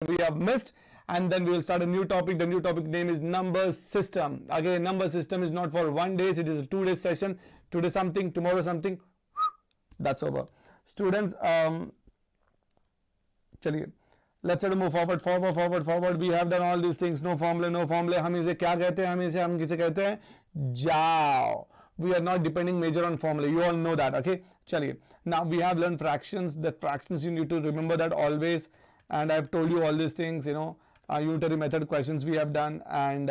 we have missed, and then we will start a new topic. The new topic name is number system. Again, number system is not for 1 day, it is a 2 day session. Today something, tomorrow something, that's over. Students, चलिए, let's try to move forward. We have done all these things. No formula. हम इसे क्या कहते हैं? हम किसे कहते हैं? जाओ. We are not depending major on formula. You all know that, okay? चलिए. Now we have learned fractions. The fractions you need to remember that always. And I've told you all these things. You know, unitary method questions we have done, and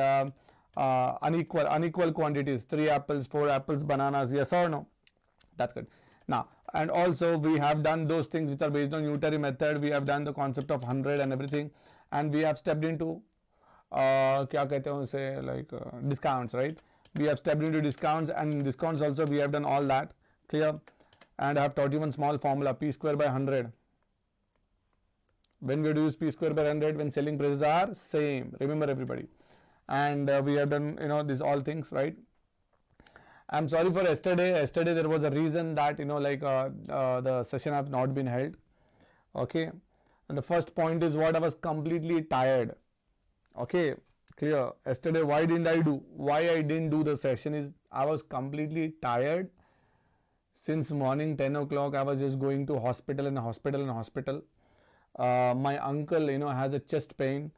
unequal quantities. 3 apples, 4 apples, bananas. Yes or no? That's good. Now, and also we have done those things which are based on unitary method. We have done the concept of 100 and everything, and we have stepped into क्या कहते हैं उसे, like discounts, right? We have stepped into discounts, and in discounts also we have done all that. Clear? And I have taught you one small formula, p square by 100. When we use p square by 100, when selling prices are same. Remember everybody. And we have done, you know, these all things, right? I'm sorry for yesterday. Yesterday there was a reason that, you know, like the session have not been held. Okay. And the first point is what? I was completely tired. Okay. Clear. Yesterday, why didn't I do? Why I didn't do the session is I was completely tired. Since morning 10 o'clock, I was just going to hospital and hospital. My uncle, you know, has a chest pain,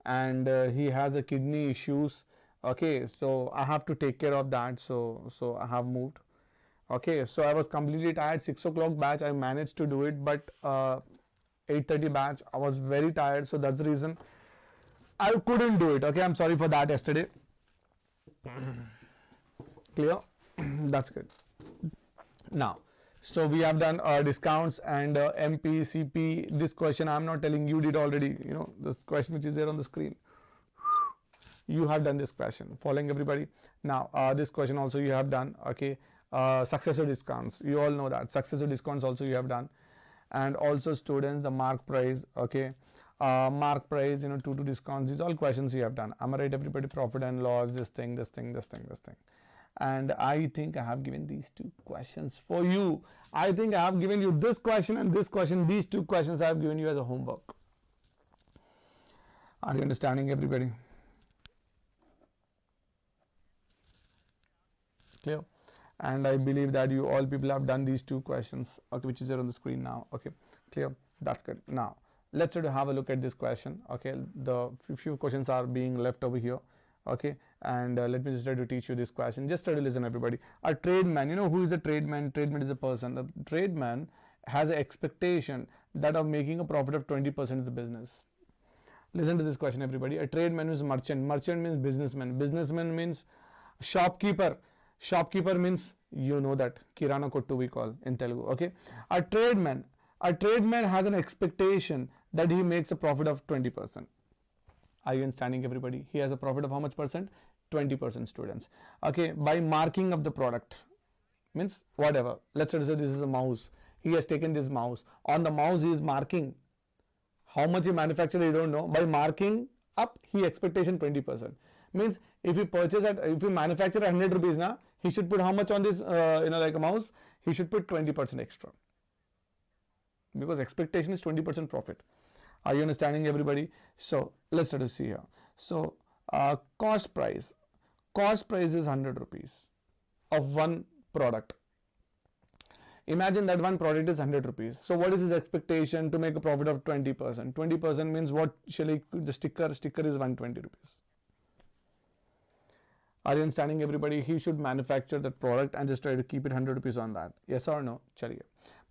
and he has a kidney issues. Okay, so I have to take care of that, so I have moved. Okay, so I was completely tired. 6 o'clock batch I managed to do it, but 8:30 batch I was very tired, so that's the reason I couldn't do it. Okay, I'm sorry for that yesterday. Clear? That's good. Now, so we have done discounts and MP, CP. This question I'm not telling you, did already, you know, this question which is there on the screen. You have done this question. Following everybody. Now, this question also you have done. Okay, successor discounts. You all know that. Successor discounts also you have done. And also students, the mark price. Okay, mark price, you know, 2 discounts. These all questions you have done. Am I right, everybody? Profit and loss, this thing. And I think I have given these 2 questions for you. I think I have given you this question and this question. These 2 questions I have given you as a homework. Are you understanding, everybody? Clear? And I believe that you all people have done these 2 questions, okay, which is there on the screen now. Okay, clear? That's good. Now let's try to have a look at this question. Okay, the few questions are being left over here. Okay, and let me just try to teach you this question. Just try to listen, everybody. A tradesman, you know who is a tradesman? Tradesman is a person. The tradesman has an expectation that of making a profit of 20% of the business. Listen to this question, everybody. A tradesman is merchant. Merchant means businessman. Businessman means shopkeeper. Shopkeeper means, you know that, kirana kottu we call in Telugu. Okay, a tradesman has an expectation that he makes a profit of 20%. Are you understanding, everybody? He has a profit of how much percent? 20%, students. Okay, by marking of the product, means whatever. Let's say this is a mouse. He has taken this mouse. On the mouse he is marking. How much he manufactured, he don't know. By marking up, he expectation 20%. Means if you purchase at, if you manufacture 100 rupees now, he should put how much on this, you know, like a mouse? He should put 20% extra. Because expectation is 20% profit. Are you understanding, everybody? So let's try to see here. So cost price is 100 rupees of one product. Imagine that one product is 100 rupees. So what is his expectation? To make a profit of 20%. 20% means what? Shall he, the sticker is 120 rupees. Are you understanding, everybody? He should manufacture that product and just try to keep it 100 rupees on that. Yes or no? Chaliye.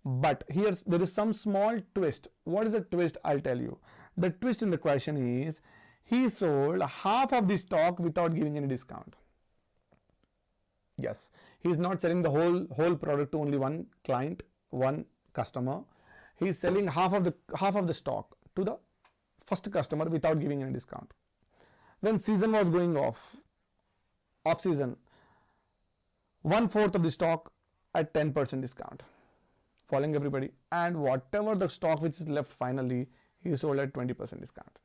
But here there is some small twist. What is the twist? I'll tell you. The twist in the question is he sold half of the stock without giving any discount. Yes, he is not selling the whole product to only one client, one customer. He is selling half of the stock to the first customer without giving any discount. When season was going off season, 1/4 of the stock at 10% discount. Following, everybody? And whatever the stock which is left finally, he sold at 20% discount.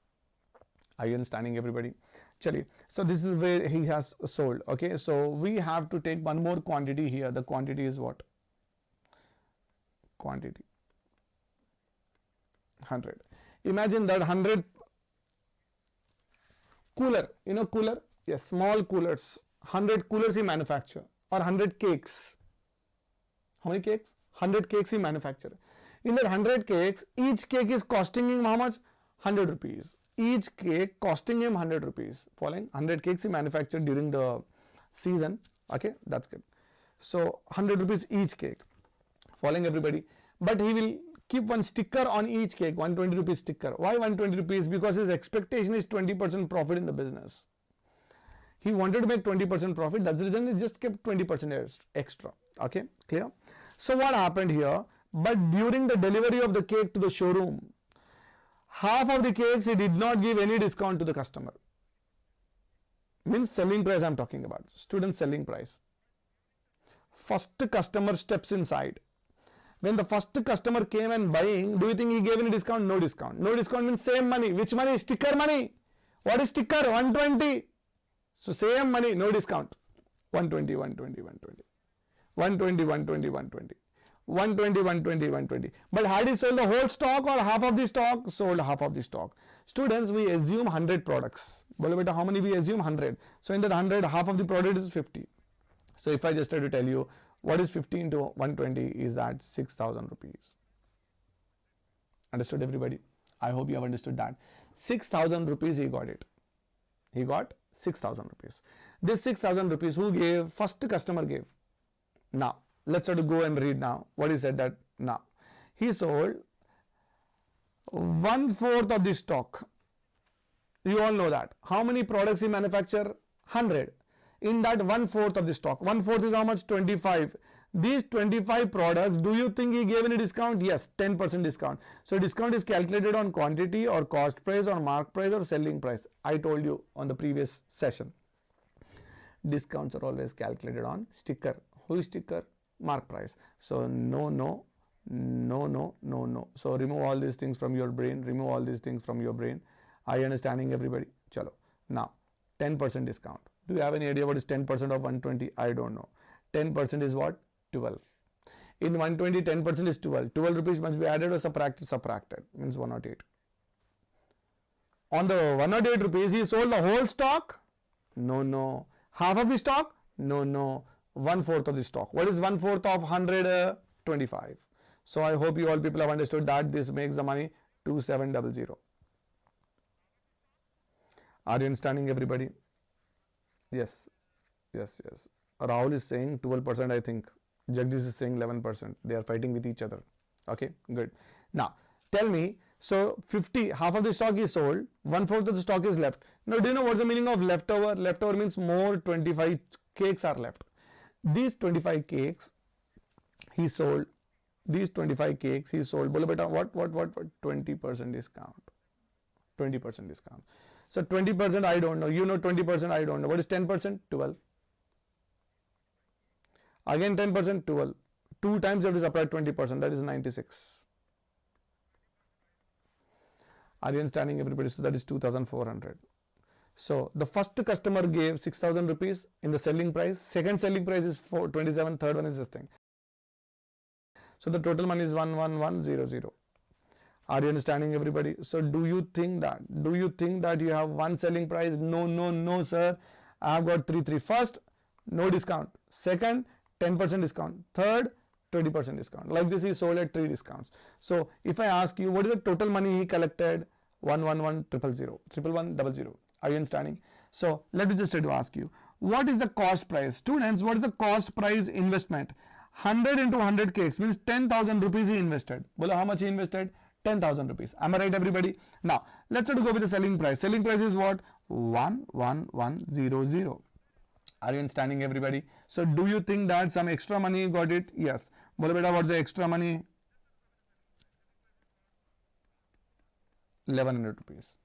Are you understanding, everybody? Chaliye. So this is where he has sold. Okay, so we have to take one more quantity here. The quantity is what? Quantity 100. Imagine that 100 cooler, you know cooler? Yes, small coolers. 100 coolers he manufacture, or 100 cakes. How many cakes? 100 cakes he manufacture. In that 100 cakes, each cake is costing him how much? 100 rupees. Each cake costing him 100 rupees. Following? 100 cakes he manufactured during the season. Okay, that's good. So 100 rupees each cake. Following everybody? But he will keep one sticker on each cake, 120 rupees sticker. Why 120 rupees? Because his expectation is 20% profit in the business. He wanted to make 20% profit. That's the reason he just kept 20% extra. Okay, clear? So what happened here? But during the delivery of the cake to the showroom, half of the cakes he did not give any discount to the customer. Means selling price I'm talking about. Student selling price. First customer steps inside. When the first customer came and buying, do you think he gave any discount? No discount. No discount means same money. Which money? Sticker money. What is sticker? 120. So same money, no discount. 120, 120, 120. 120, 120, 120. 120, 120, 120. But had he sold the whole stock or half of the stock? Sold half of the stock. Students, we assume 100 products. Bolo beta, how many we assume? 100. So in that 100, half of the product is 50. So if I just try to tell you, what is 50 into 120 is that 6,000 rupees. Understood everybody? I hope you have understood that. 6,000 rupees he got it. He got 6,000 rupees. This 6,000 rupees who gave? First customer gave. Now, let's try to go and read now what he said that now. He sold 1/4 of the stock. You all know that. How many products he manufacture? 100. In that 1/4 of the stock. 1/4 is how much? 25. These 25 products, do you think he gave any discount? Yes, 10% discount. So discount is calculated on quantity or cost price or mark price or selling price. I told you on the previous session. Discounts are always calculated on sticker. Who is sticker? Mark price. So no, no, no, no, no, no. So remove all these things from your brain. Remove all these things from your brain. Are you understanding everybody? Chalo. Now, 10% discount. Do you have any idea what is 10% of 120? I don't know. 10% is what? 12. In 120, 10% is 12. 12 rupees must be added or subtracted? Subtracted. Means 108. On the 108 rupees, he sold the whole stock? No, no. Half of the stock? No, no. 1/4 of the stock. What is 1/4 of 125? So I hope you all people have understood that this makes the money 2700. Are you understanding everybody? Yes, yes, yes. Rahul is saying 12%, I think. Jagdish is saying 11%. They are fighting with each other. Okay, good. Now, tell me, so 50, half of the stock is sold, 1/4 of the stock is left. Now, do you know what's the meaning of leftover? Leftover means more 25 cakes are left. These 25 cakes he sold. These 25 cakes he sold. Bolo beta, what? 20% discount. 20% discount. So 20% I don't know. You know 20% I don't know. What is 10%? 12. Again 10%, 12. 2 times you have to supply 20%. That is 96. Are you understanding everybody? So that is 2,400. So the first customer gave 6,000 rupees in the selling price. Second selling price is 427. Third one is this thing. So the total money is 11100. Are you understanding everybody? So do you think that you have one selling price? No, no, no, sir. I have got 3. First, no discount. Second, 10% discount. Third, 20% discount. Like this, he sold at 3 discounts. So if I ask you, what is the total money he collected? 111,000, 111,000. Are you understanding? So let me just try to ask you, what is the cost price? Students, what is the cost price investment? 100 into 100 cakes means 10,000 rupees he invested. Well, how much he invested? 10,000 rupees. Am I right, everybody? Now, let's try to go with the selling price. Selling price is what? 11100. Are you understanding, everybody? So, do you think that some extra money got it? Yes. Bolo beta, what's the extra money? 1100 rupees.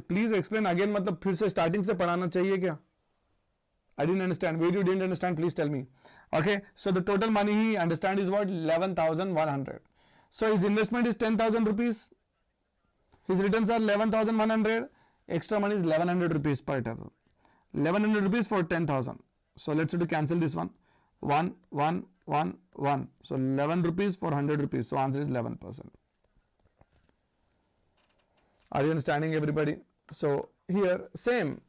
Please explain again. मतलब फिर से starting से पढ़ाना चाहिए क्या? I didn't understand. Where you didn't understand, please tell me. Okay, so the total money he understand is what? 11,100. So his investment is 10,000 rupees. His returns are 11,100. Extra money is 1100 rupees per ton. 1100 rupees for 10,000. So let's try to cancel this one. 1, 1, 1, 1. So 11 rupees for 100 rupees. So answer is 11%. Are you understanding everybody? So here same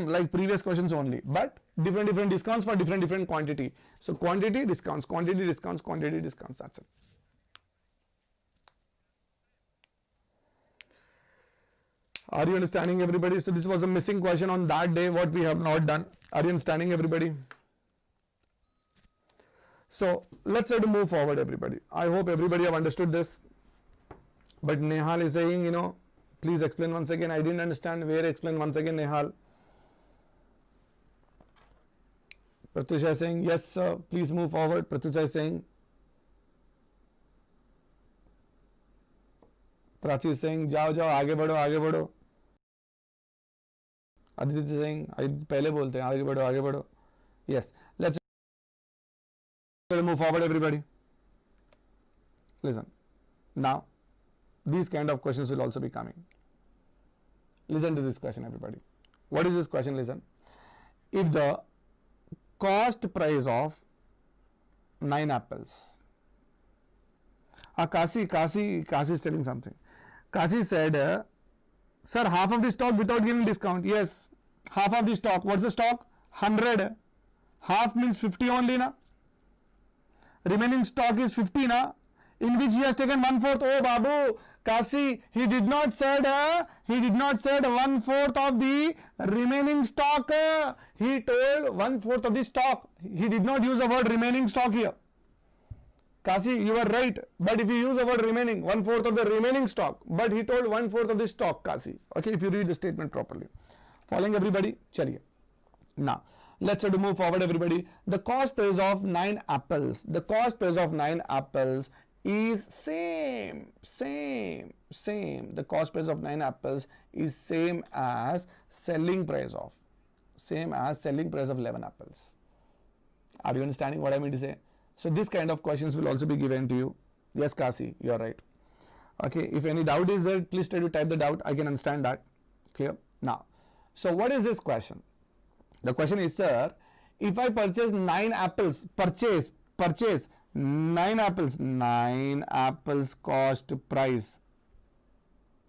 like previous questions only, but different discounts for different quantity. So quantity discounts, quantity discounts, quantity discounts, that's it. Are you understanding everybody? So this was a missing question on that day, what we have not done. Are you understanding everybody? So let's try to move forward everybody. I hope everybody have understood this. But Nehal is saying, you know, please explain once again. I didn't understand. Where explain once again, Nehal? Pratyusha is saying, yes sir, please move forward. Pratyusha is saying. Prachi is saying, जाओ जाओ आगे बढ़ो आगे बढ़ो. Aditi is saying, पहले बोलते हैं आगे बढ़ो आगे बढ़ो. Yes, let's move forward everybody. Listen, now these kind of questions will also be coming. Listen to this question everybody. What is this question? Listen, if the cost price of 9 apples, Kasi is telling something. Kasi said, sir, half of the stock without giving discount. Yes, half of the stock. What's the stock? 100. Half means 50 only, na? Remaining stock is 50, na? In which he has taken 1/4. Oh, Babu, Kasi, he did not said 1/4 of the remaining stock. He told 1/4 of the stock. He did not use the word remaining stock here. Kasi, you are right, but if you use the word remaining, 1/4 of the remaining stock, but he told 1/4 of the stock, Kasi. Okay, if you read the statement properly. Following everybody? Chaliye. Now, let's try to move forward everybody. The cost price of 9 apples. The cost price of 9 apples is same. The cost price of 9 apples is same as selling price of 11 apples. Are you understanding what I mean to say? So this kind of questions will also be given to you. Yes, Kasi, you are right. Okay, if any doubt is there, please try to type the doubt. I can understand that. Clear? Now, so what is this question? The question is, sir, if I purchase 9 apples, purchase 9 apples, 9 apples cost price.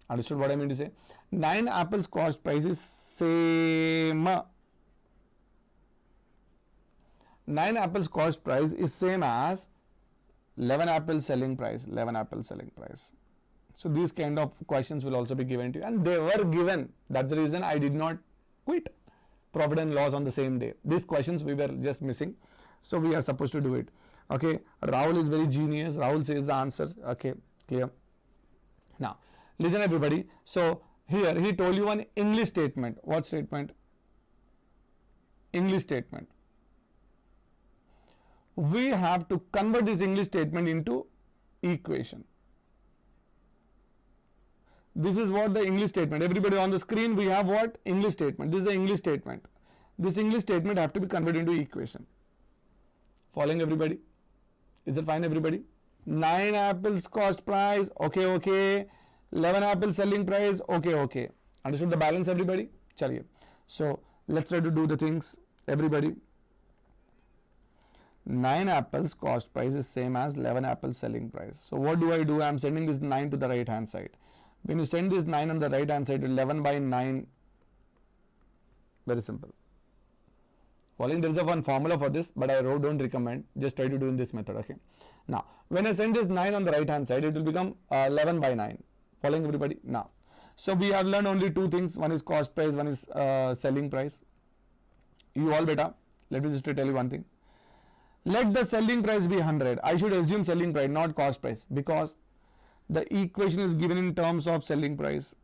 Understood what I mean to say? 9 apples cost price is same. 9 apples cost price is same as 11 apples selling price. So these kind of questions will also be given to you, and they were given. That's the reason I did not quit profit and loss on the same day. These questions we were just missing, so we are supposed to do it. Okay, Rahul is very genius. Rahul says the answer. Okay, clear. Now listen everybody. So here he told you an English statement. What statement? English statement. We have to convert this English statement into equation. This is what the English statement. Everybody on the screen, we have what? English statement. This is the English statement. This English statement have to be converted into equation. Following everybody? Is it fine everybody? 9 apples cost price. Okay. 11 apples selling price. Okay. Understood the balance everybody? Chaliye. So let's try to do the things everybody. 9 apples cost price is same as 11 apples selling price. So what do? I am sending this 9 to the right hand side. When you send this 9 on the right hand side, 11 by 9, very simple. Following, there is a one formula for this, but I don't recommend. Just try to do in this method. Okay. Now, when I send this 9 on the right hand side, it will become 11 by 9. Following everybody? Now, so we have learned only 2 things. One is cost price, one is selling price. You all beta, let me just tell you one thing. Let the selling price be 100. I should assume selling price, not cost price, because the equation is given in terms of selling price.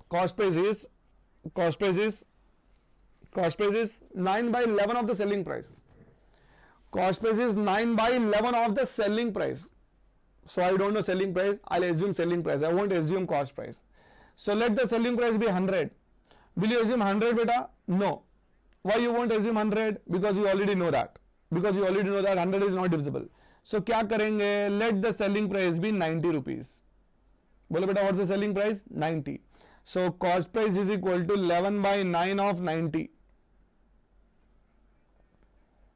Cost price is 9 by 11 of the selling price. Cost price is 9 by 11 of the selling price. So I don't know selling price. I'll assume selling price. I won't assume cost price. So let the selling price be 100. Will you assume 100 beta? No. Why you won't assume 100? Because you already know that. 100 is not divisible. So क्या करेंगे? Let the selling price be 90 rupees. बोलो बेटा, what's the selling price? 90. So cost price is equal to 11 by 9 of 90.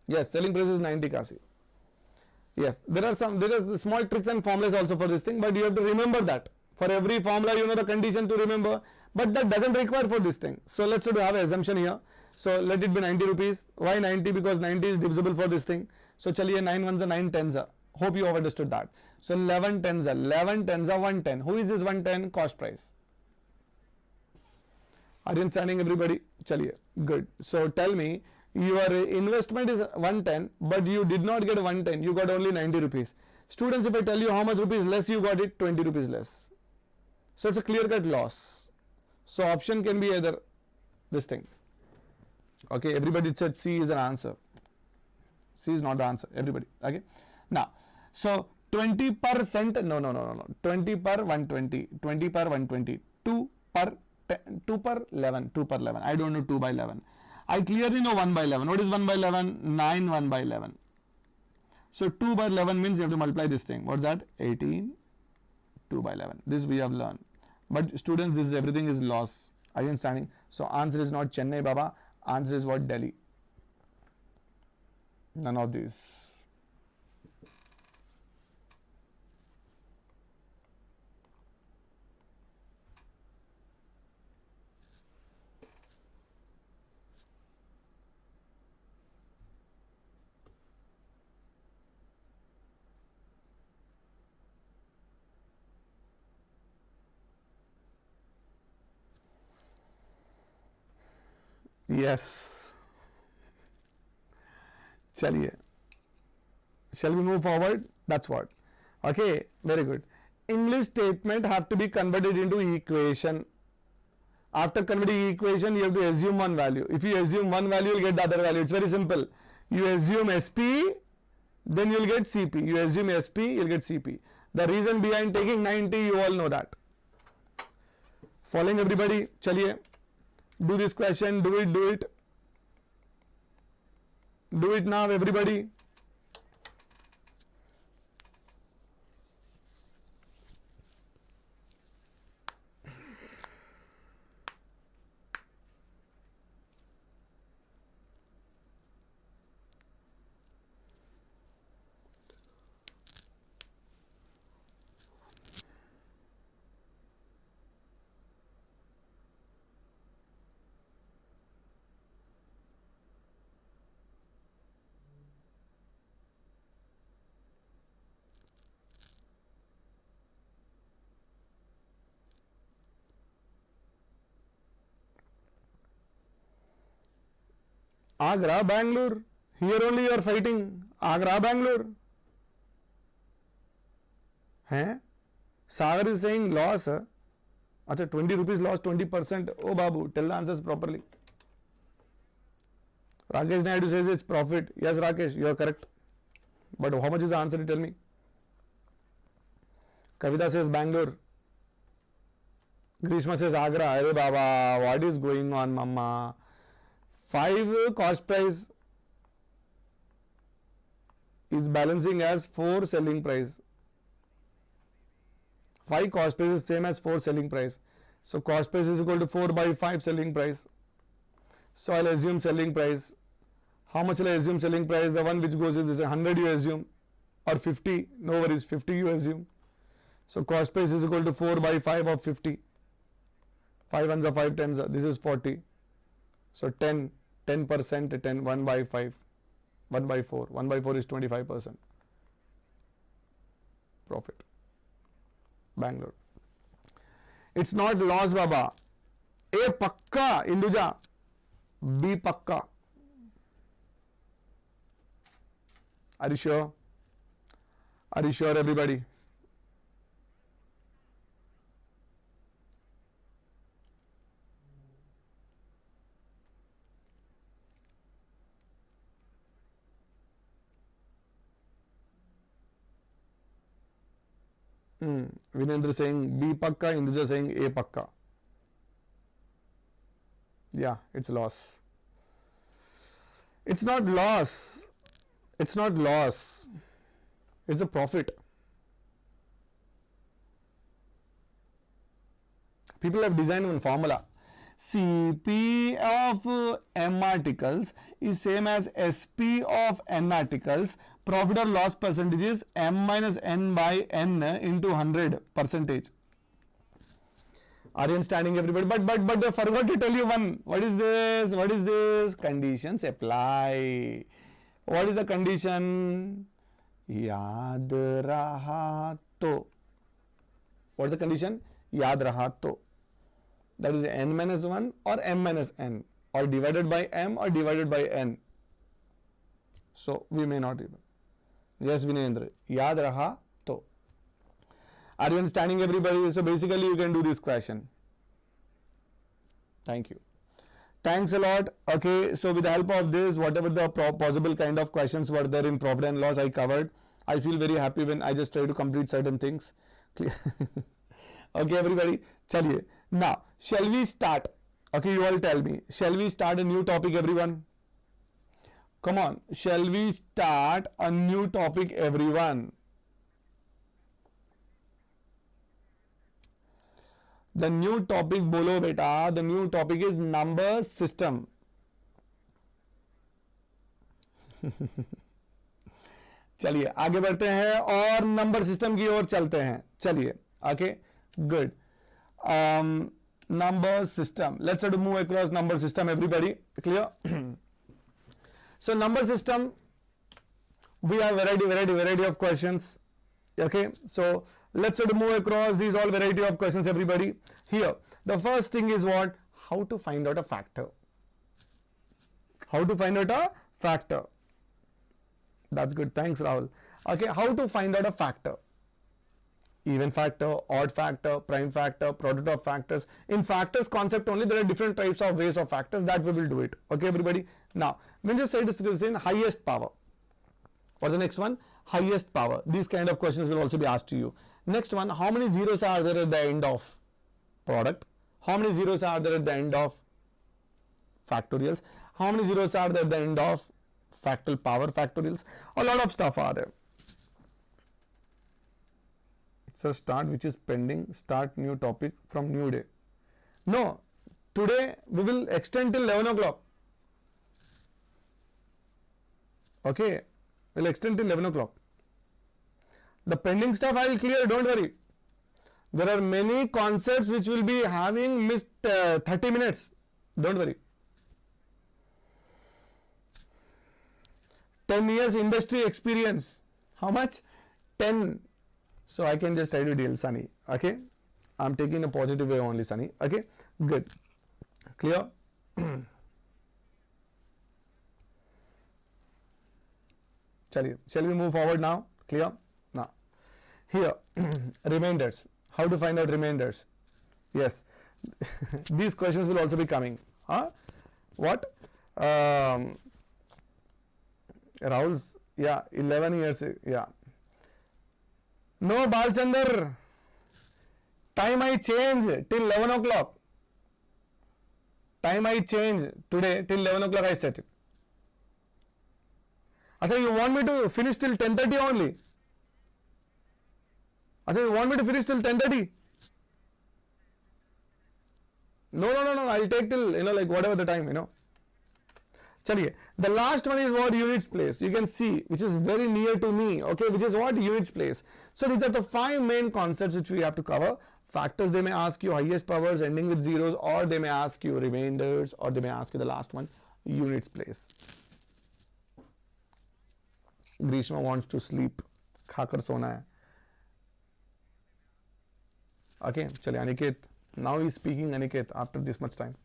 Yes, selling price is 90, Kasi. Yes, there is small tricks and formulas also for this thing, but you have to remember that. For every formula, you know the condition to remember, but that doesn't require for this thing. So let's say to have an assumption here. So let it be 90 rupees. Why 90? Because 90 is divisible for this thing. So chaliye 9 ones are 9 tens are. Hope you have understood that. So 11 tens are 110. Who is this 110? Cost price. Are you understanding, everybody? Chaliye, good. So tell me, your investment is 110, but you did not get 110. You got only 90 rupees. Students, if I tell you how much rupees less you got it, 20 rupees less. So it's a clear-cut loss. So option can be either this thing. Okay, everybody said C is an answer. C is not the answer, everybody. Okay, now, so 20%, no, 20 per 120, 20 per 120, 2 per 10, 2 per 11, 2 per 11. I don't know 2 by 11. I clearly know 1 by 11. What is 1 by 11? 9 1 by 11. So 2 by 11 means you have to multiply this thing. What's that? 18, 2 by 11. This we have learned. But students, this is everything is loss. Are you understanding? So answer is not Chennai, Baba. Answer is what? Delhi. None of these. Yes. Chaliye. Shall we move forward? That's what. Okay, very good. English statement have to be converted into equation. After converting equation, you have to assume one value. If you assume one value, you will get the other value. It's very simple. You assume SP, then you will get CP. You assume SP, you will get CP. The reason behind taking 90, you all know that. Following, everybody? Chaliye. Do this question, do it. Do it now, everybody. Agra, Bangalore. Here only you are fighting. Agra, Bangalore. Hai? Sagar is saying loss. Acha, 20 rupees loss, 20%. Oh, Babu, tell the answers properly. Rakesh Naidu says it's profit. Yes, Rakesh, you are correct. But how much is the answer? Tell me. Kavita says Bangalore. Grishma says Agra. Arey Baba, what is going on, Mama? 5 cost price is balancing as 4 selling price. 5 cost price is same as 4 selling price. So cost price is equal to 4 by 5 selling price. So I'll assume selling price. How much will I assume selling price? The one which goes in this 100 you assume, or 50. No worries, 50 you assume. So cost price is equal to 4 by 5 of 50. 5 ones are 5 tens. This is 40. So 10%, 10, 1 by 5, 1 by 4. 1 by 4 is 25%. Profit. Bangalore. It's not loss, Baba. A pakka, Induja. B pakka. Are you sure? Are you sure, everybody? Vinendra saying B pakka, Induja saying A pakka. Yeah, it's loss. It's not loss. It's not loss. It's a profit. People have designed one formula. CP of M articles is same as SP of N articles. Profit or loss percentage is M minus N by N into 100 percentage. Are you understanding, everybody? But they forgot to tell you one. What is this? What is this? Conditions apply. What is the condition? Yaad raha to. What is the condition? Yaad raha to. That is n minus 1 or m minus n, or divided by m or divided by n. So we may not even. Yes, Vinendra. Yaad raha to. Are you understanding, everybody? So basically you can do this question. Thank you. Thanks a lot. Okay, so with the help of this, whatever the possible kind of questions were there in profit and loss, I covered. I feel very happy when I just try to complete certain things. Okay, everybody. Chaliye. Now, shall we start? Okay, you all tell me. Shall we start a new topic, everyone? Come on. Shall we start a new topic, everyone? The new topic bolo beta. The new topic is number system. चलिए आगे बढ़ते हैं और number system की ओर चलते हैं. चलिए, okay, good. Number system. Let's try to move across number system, everybody. Clear? So number system, we have variety of questions. Okay, so let's try to move across these all variety of questions, everybody. Here, the first thing is what? How to find out a factor. How to find out a factor. That's good. Thanks, Rahul. Okay, how to find out a factor. Even factor, odd factor, prime factor, product of factors. In factors concept only, there are different types of ways of factors that we will do it. Okay, everybody. Now, when you say it is in highest power. What's the next one? Highest power. These kind of questions will also be asked to you. Next one, how many zeros are there at the end of product? How many zeros are there at the end of factorials? How many zeros are there at the end of factorial power factorials? A lot of stuff are there. So start which is pending, start new topic from new day. No, today we will extend till 11 o'clock. Okay, we'll extend till 11 o'clock. The pending stuff I will clear, don't worry. There are many concepts which will be having missed 30 minutes. Don't worry. 10 years industry experience. How much? 10. So I can just try to deal, Sunny. Okay, I'm taking a positive way only, Sunny. Okay, good. Clear? Shall we move forward now? Clear? Now, here, remainders. How to find out remainders? Yes, these questions will also be coming. Huh? What? Rahul's, yeah, 11 years, yeah. No, Balchandar, time I change till 11 o'clock. Time I change today till 11 o'clock I set it. Achha, you want me to finish till 10:30 only? Achha, you want me to finish till 10:30? No, I'll take till, like whatever the time, Chaliye, the last one is what? Units place. You can see, which is very near to me, okay, which is what? Units place. So these are the 5 main concepts which we have to cover. Factors, they may ask you highest powers ending with zeros, or they may ask you remainders, or they may ask you the last one, units place. Grishma wants to sleep. Khakar sona hai. Okay, chaliye, Aniket. Now he is speaking, Aniket, after this much time.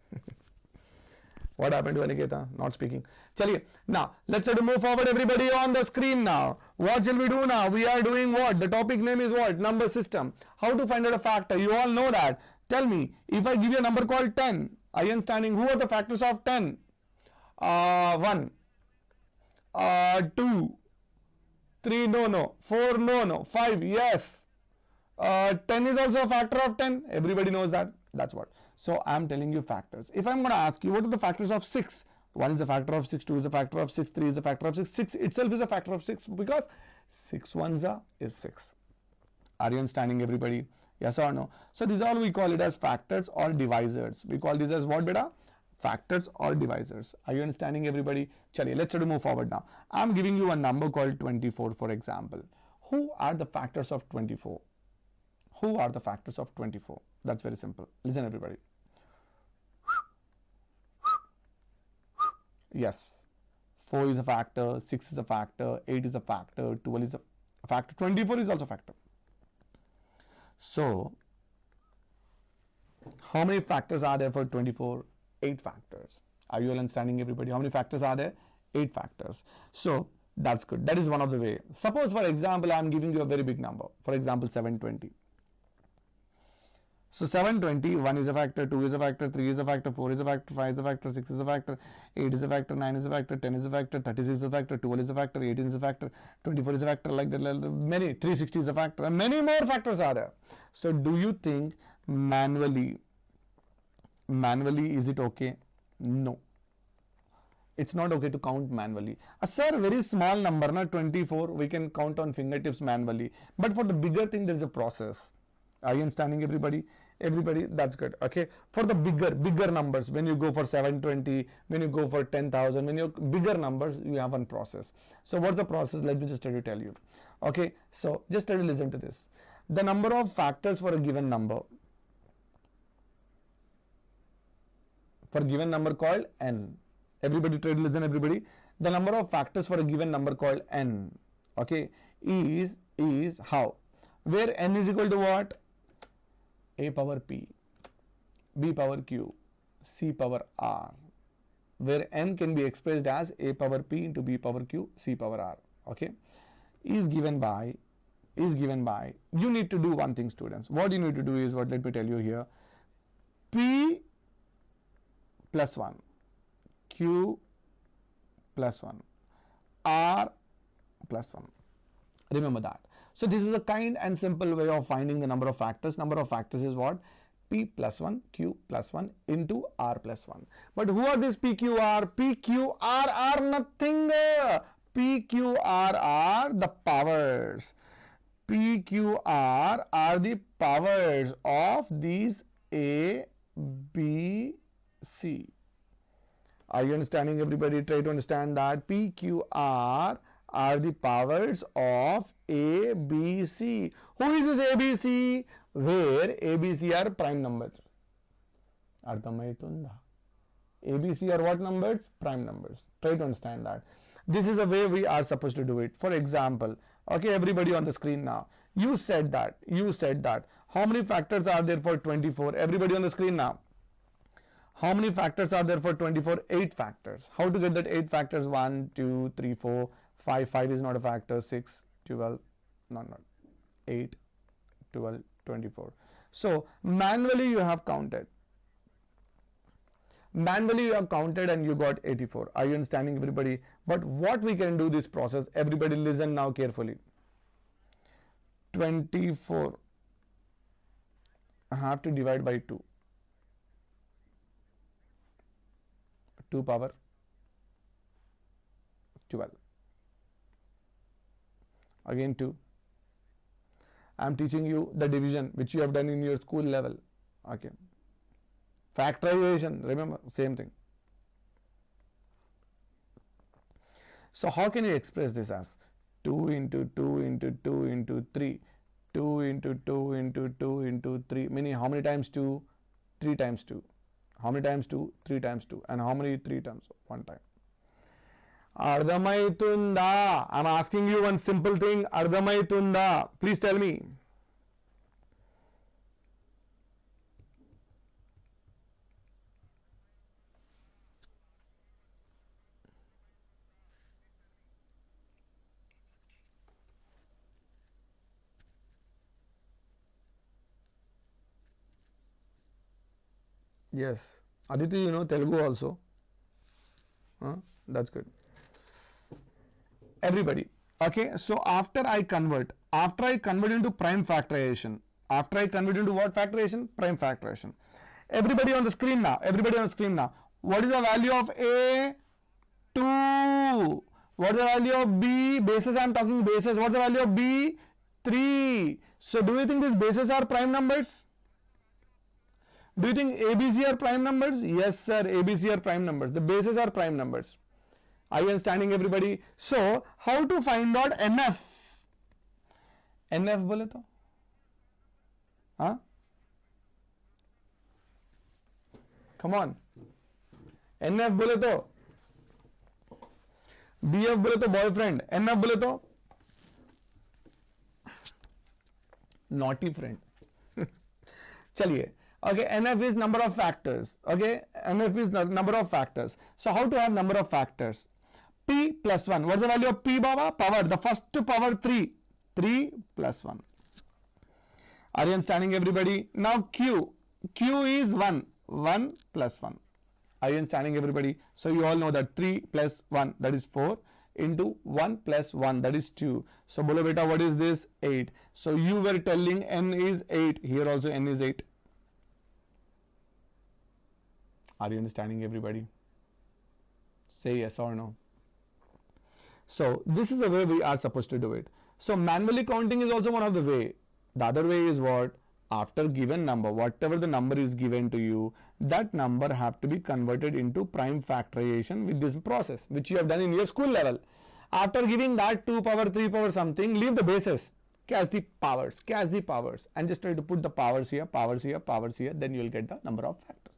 What happened to Aniketa? Not speaking. Chaliye. Now, let's try to move forward, everybody, on the screen now. What shall we do now? We are doing what? The topic name is what? Number system. How to find out a factor? You all know that. Tell me, if I give you a number called 10, are you understanding? Who are the factors of 10? 1, 2, 3, no. 4, no. 5, yes. 10 is also a factor of 10. Everybody knows that. That's what. So I am telling you factors. If I am going to ask you what are the factors of 6, 1 is the factor of 6, 2 is the factor of 6, 3 is the factor of 6, 6 itself is a factor of 6 because 6 ones is 6. Are you understanding, everybody? Yes or no? So these are all we call it as factors or divisors. We call these as what, beta? Factors or divisors. Are you understanding, everybody? Chaliye, let's try to move forward now. I am giving you a number called 24, for example. Who are the factors of 24? Who are the factors of 24? That's very simple. Listen everybody. Yes, 4 is a factor, 6 is a factor, 8 is a factor, 12 is a factor, 24 is also a factor. So, how many factors are there for 24? 8 factors. Are you all understanding everybody? How many factors are there? 8 factors. So, that's good. That is one of the way. Suppose for example, I am giving you a very big number. For example, 720. So 720, 1 is a factor, 2 is a factor, 3 is a factor, 4 is a factor, 5 is a factor, 6 is a factor, 8 is a factor, 9 is a factor, 10 is a factor, 36 is a factor, 12 is a factor, 18 is a factor, 24 is a factor, like that, many, 360 is a factor, and many more factors are there. So do you think manually is it okay? No. It's not okay to count manually. Sir, very small number, na 24, we can count on fingertips manually. But for the bigger thing, there is a process. Are you understanding everybody? Everybody, that's good. Okay, for the bigger numbers, when you go for 720, when you go for 10,000, when you bigger numbers, you have one process. So what's the process? Let me just try to tell you. Okay, so just try to listen to this. The number of factors for a given number, called n. Everybody try to listen everybody. The number of factors for a given number called n, okay, is how? Where n is equal to what? A power p, b power q, c power r, where n can be expressed as a power p into b power q, c power r, okay, is given by, you need to do one thing, students. What you need to do is what? Let me tell you here. P plus 1, q plus 1, r plus 1. Remember that. So this is a kind and simple way of finding the number of factors. Number of factors is what? P plus 1, Q plus 1 into R plus 1. But who are these P, Q, R? P, Q, R are nothing. P, Q, R are the powers. P, Q, R are the powers of these A, B, C. Are you understanding everybody? Try to understand that. P, Q, R are the powers of A, B, C. Who is this A, B, C? Where A, B, C are prime numbers. Ardhamaitunda. A, B, C are what numbers? Prime numbers. Try to understand that. This is the way we are supposed to do it. For example, okay, everybody on the screen now. You said that. How many factors are there for 24? Everybody on the screen now. How many factors are there for 24? 8 factors. How to get that 8 factors? 1, 2, 3, 4, 5. 5 is not a factor. 6, 12, not 8, 12, 24. So manually you have counted. And you got 84. Are you understanding everybody? But what we can do this process, everybody listen now carefully. 24 I have to divide by 2. 2 power 12. Again 2. I am teaching you the division which you have done in your school level. Okay. Factorization, remember, same thing. So how can you express this as 2 into 2 into 2 into 3, 2 into 2 into 2 into 3, meaning how many times 2? 3 times 2. How many times 2? 3 times 2. And how many 3 times? 1 time. Ardhamaitunda. I am asking you one simple thing. Ardhamaitunda. Please tell me. Yes. Aditi, you know Telugu also. That's good. Everybody. Okay. So after I convert into prime factorization. After I convert into what factorization? Prime factorization. Everybody on the screen now. What is the value of A? 2. What is the value of B? Bases, I am talking bases. What is the value of B? 3. So do you think these bases are prime numbers? Do you think ABC are prime numbers? Yes, sir. ABC are prime numbers. The bases are prime numbers. Are you understanding everybody? So, how to find out NF? NF bole to? Huh? Come on. NF बोले तो, BF बोले तो boyfriend, NF बोले तो naughty friend. चलिए. Okay, NF is number of factors. Okay, NF is number of factors. So how to have number of factors? P plus 1. What's the value of P, Baba? Power. The first power 3. 3 plus 1. Are you understanding, everybody? Now Q. Q is 1. 1 plus 1. Are you understanding, everybody? So you all know that 3 plus 1, that is 4, into 1 plus 1, that is 2. So bolo beta, what is this? 8. So you were telling N is 8. Here also N is 8. Are you understanding, everybody? Say yes or no. So this is the way we are supposed to do it. So manually counting is also one of the way. The other way is what? After given number, whatever the number is given to you, that number have to be converted into prime factorization with this process, which you have done in your school level. After giving that 2 power, 3 power something, leave the bases, catch the powers, and just try to put the powers here, then you will get the number of factors.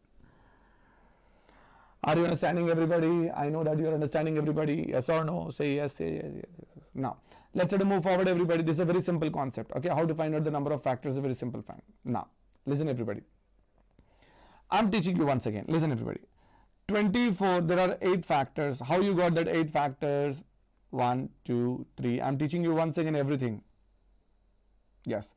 Are you understanding, everybody? I know that you are understanding, everybody. Yes or no? Say yes, say yes, yes, yes. Now, let's try to move forward, everybody. This is a very simple concept. Okay, how to find out the number of factors is a very simple fact. Now, listen, everybody. I'm teaching you once again. Listen, everybody. 24, there are 8 factors. How you got that 8 factors? 1, 2, 3. I'm teaching you once again everything. Yes.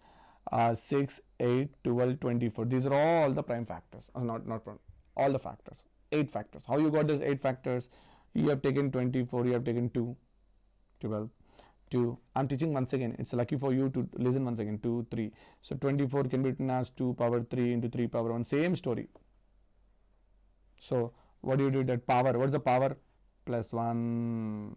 6, 8, 12, 24. These are all the prime factors. Not prime. All the factors. 8 factors. How you got these 8 factors? You have taken 24, you have taken 2, 12, 2. I'm teaching once again. It's lucky for you to listen once again. 2, 3. So 24 can be written as 2 power 3 into 3 power 1. Same story. So what do you do? That power. What's the power? Plus 1.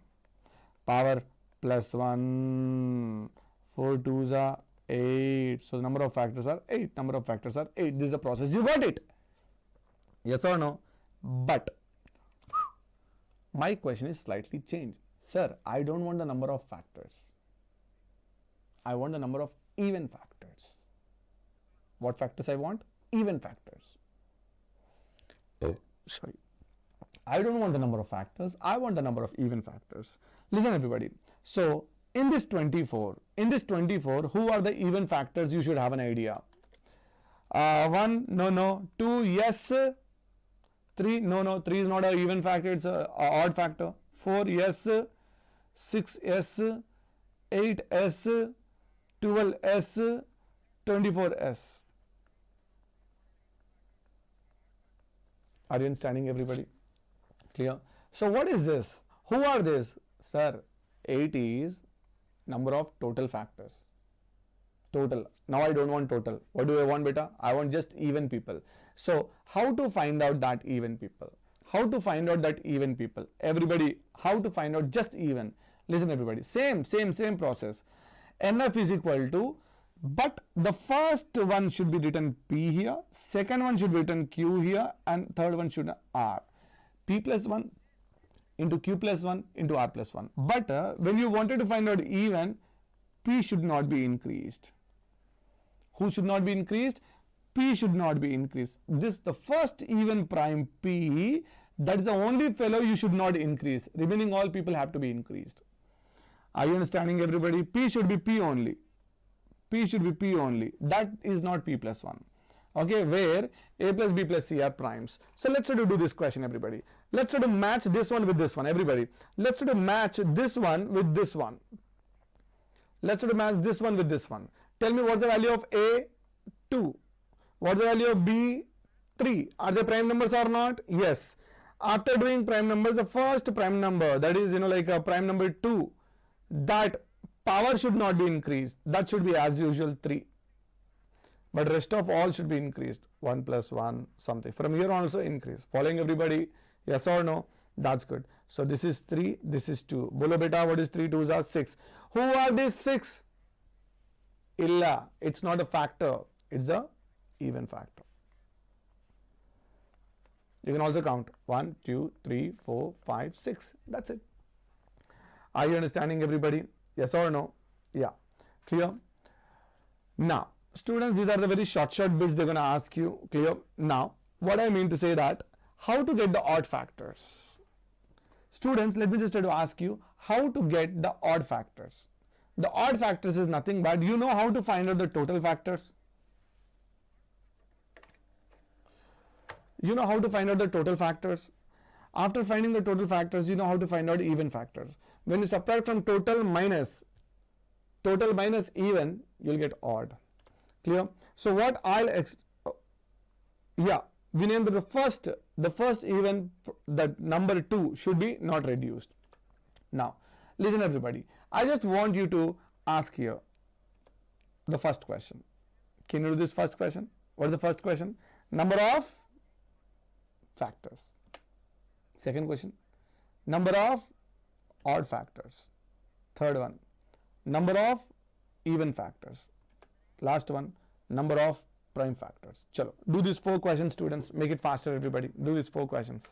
Power plus 1. 4 2s are 8. So the number of factors are 8. Number of factors are 8. This is the process. You got it? Yes or no? But my question is slightly changed. Sir, I don't want the number of factors. I want the number of even factors. What factors I want? Even factors. Sorry. I don't want the number of factors. I want the number of even factors. Listen, everybody. So in this 24, who are the even factors? You should have an idea. 1, no. 2, yes. 3, no. 3 is not an even factor, it's an odd factor. 4, yes. 6, yes. 8, s. 12, s. 24, s. Are you understanding, everybody? Clear? So what is this? Who are these? Sir, 8 is number of total factors. Total. Now I don't want total. What do I want, beta? I want just even people. So how to find out that even people? How to find out that even people? Everybody, how to find out just even? Listen, everybody. Same process. NF is equal to, but the first one should be written P here, second one should be written Q here, and third one should R. P plus 1 into Q plus 1 into R plus 1. But when you wanted to find out even, P should not be increased. Who should not be increased? P should not be increased. This the first even prime P, that is the only fellow you should not increase. Remaining all people have to be increased. Are you understanding, everybody? P should be P only. P should be P only. That is not P plus 1. Okay, where A plus B plus C are primes. So let's try to do this question, everybody. Let's try to match this one with this one, everybody. Let's try to match this one with this one. Let's try to match this one with this one. Tell me what's the value of A? 2. What's the value of B? 3. Are they prime numbers or not? Yes. After doing prime numbers, the first prime number, that is, like a prime number 2, that power should not be increased. That should be as usual 3. But rest of all should be increased. 1 plus 1 something. From here on also increase. Following, everybody? Yes or no? That's good. So this is 3, this is 2. Bolo beta, what is 3 2s are 6. Who are these 6? Illa. It's not a factor. It's a even factor. You can also count 1, 2, 3, 4, 5, 6. That's it. Are you understanding, everybody? Yes or no? Yeah. Clear? Now, students, these are the very short bits they're going to ask you. Clear? Now what I mean to say that how to get the odd factors. Students, let me just try to ask you how to get the odd factors. The odd factors is nothing but, you know how to find out the total factors. You know how to find out the total factors. After finding the total factors, you know how to find out even factors. When you subtract from total minus even, you'll get odd. Clear? So what yeah, we named the first even, that number 2 should be not reduced. Now listen everybody, I just want you to ask here the first question. Can you do this first question? What is the first question? Number of factors. Second question, number of odd factors. Third one, number of even factors. Last one, number of prime factors. Chalo, do these 4 questions, students. Make it faster, everybody. Do these 4 questions.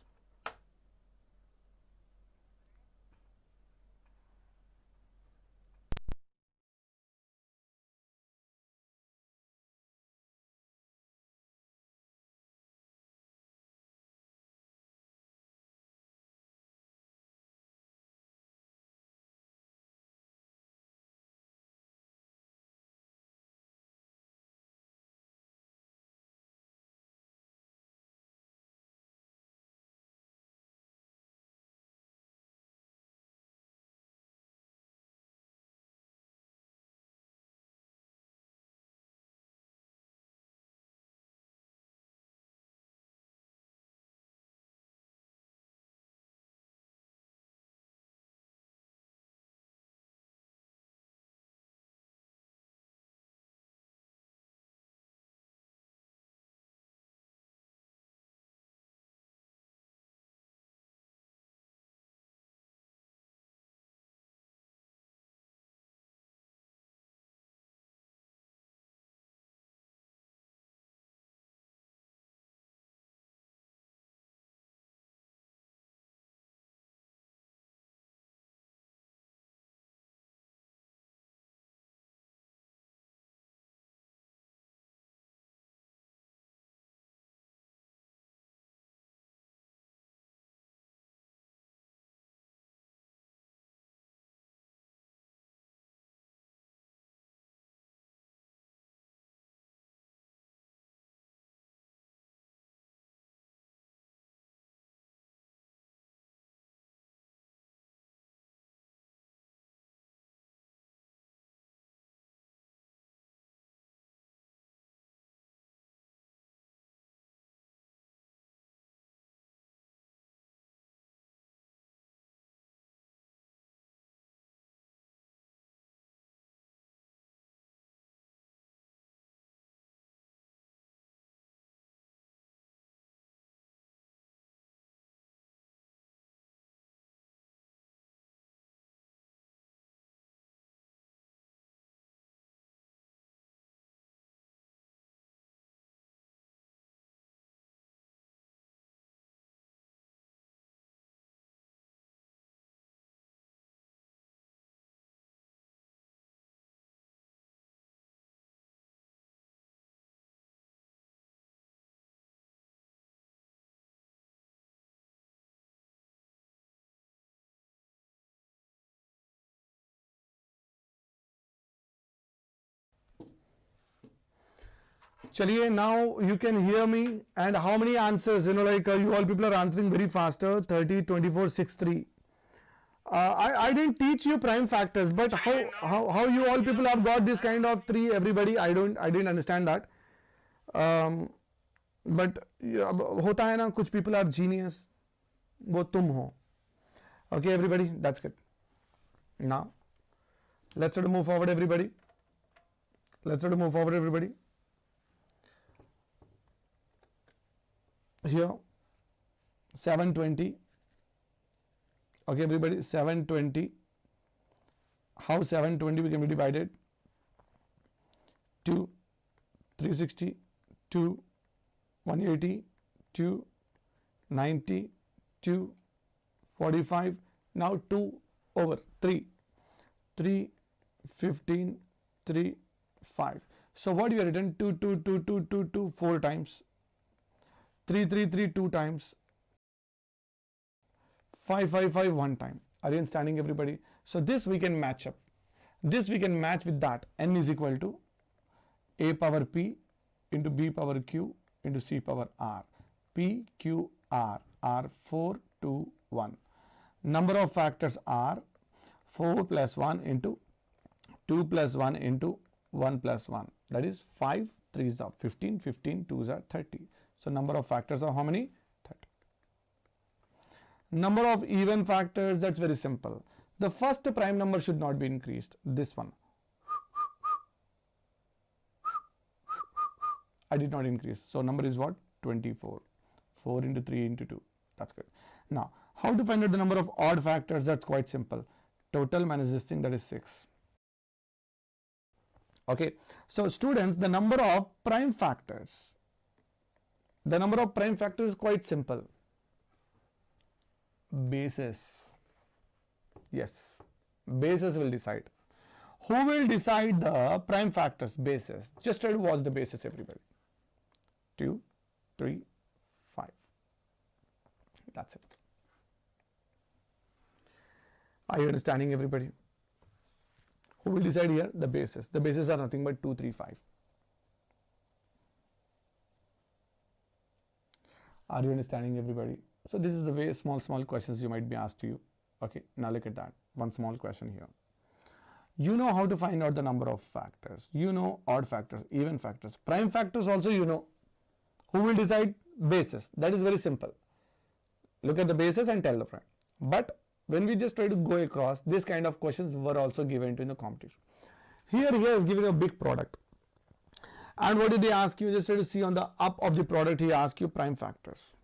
Chaliye, now you can hear me, and how many answers, like you all people are answering very faster, 30, 24, 6, 3. I didn't teach you prime factors, but how you all people have got this kind of 3, everybody, I didn't understand that. But होता है ना, कुछ people are genius, वो तुम हो. Okay, everybody, that's good. Now let's try to move forward, everybody. Here 720. Okay, everybody, 720. How 720 we can be divided? 2, 360, 2, 180, 2, 90, 2, 45. Now 2 over 3, 3, 15, 3, 5. So what you have written? 2, 2, 2, 2, 2, 2, 4 times. 3, 3, 3, 2 times. 5, 5, 5, 1 time. Are you understanding, everybody? So this we can match up. This we can match with that. N is equal to A power P into B power Q into C power R. P, Q, R 4, 2, 1. Number of factors are 4 plus 1 into 2 plus 1 into 1 plus 1. That is 5, 3s are 15, 15, 2s are 30. So number of factors are how many? 30. Number of even factors, that's very simple. The first prime number should not be increased. This one. I did not increase. So number is what? 24. 4 into 3 into 2. That's good. Now, how to find out the number of odd factors? That's quite simple. Total minus this thing, that is 6. Okay. So students, the number of prime factors. The number of prime factors is quite simple. Bases. Yes. Bases will decide. Who will decide the prime factors? Bases. Just try to watch the bases, everybody. 2, 3, 5. That's it. Are you understanding, everybody? Who will decide here? The bases. The bases are nothing but 2, 3, 5. Are you understanding, everybody? So this is the way small questions you might be asked to you. Okay, now look at that. One small question here. You know how to find out the number of factors. You know odd factors, even factors. Prime factors also you know. Who will decide? Bases. That is very simple. Look at the bases and tell the prime. But when we just try to go across, this kind of questions were also given to in the competition. Here he is giving a big product. And what did they ask you? Just try to see on the up of the product, he asked you prime factors.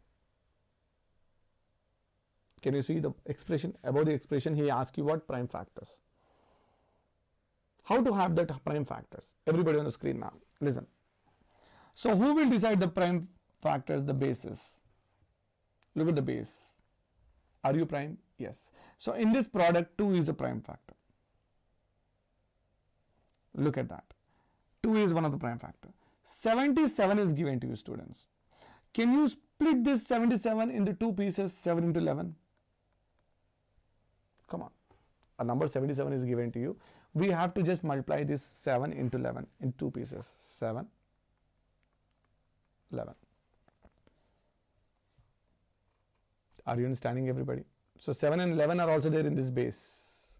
Can you see the expression? Above the expression, he asked you what? Prime factors. How to have that prime factors? Everybody on the screen now, listen. So who will decide the prime factors? The bases. Look at the base. Are you prime? Yes. So in this product, 2 is a prime factor. Look at that. 2 is one of the prime factor. 77 is given to you, students. Can you split this 77 into 2 pieces? 7 into 11. Come on. A number 77 is given to you. We have to just multiply this 7 into 11 in 2 pieces. 7, 11. Are you understanding, everybody? So 7 and 11 are also there in this base.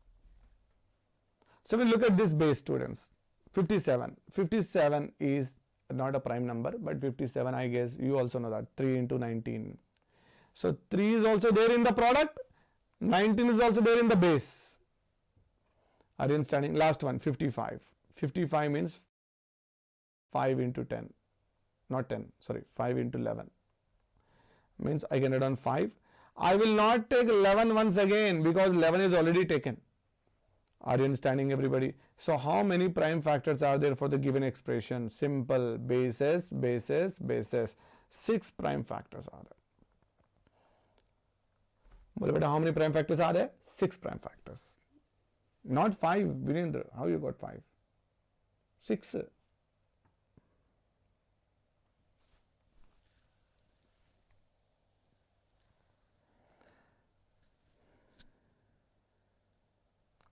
So we look at this base, students. 57. 57 is not a prime number, but 57, I guess you also know that. 3 into 19. So 3 is also there in the product. 19 is also there in the base. Are you understanding? Last one, 55. 55 means 5 into 10. Not 10, sorry, 5 into 11. Means I can add on 5. I will not take 11 once again because 11 is already taken. Are you understanding, everybody? So how many prime factors are there for the given expression? Simple. Bases, bases, bases. 6 prime factors are there. How many prime factors are there? 6 prime factors. Not 5, Virendra. How you got 5? 6.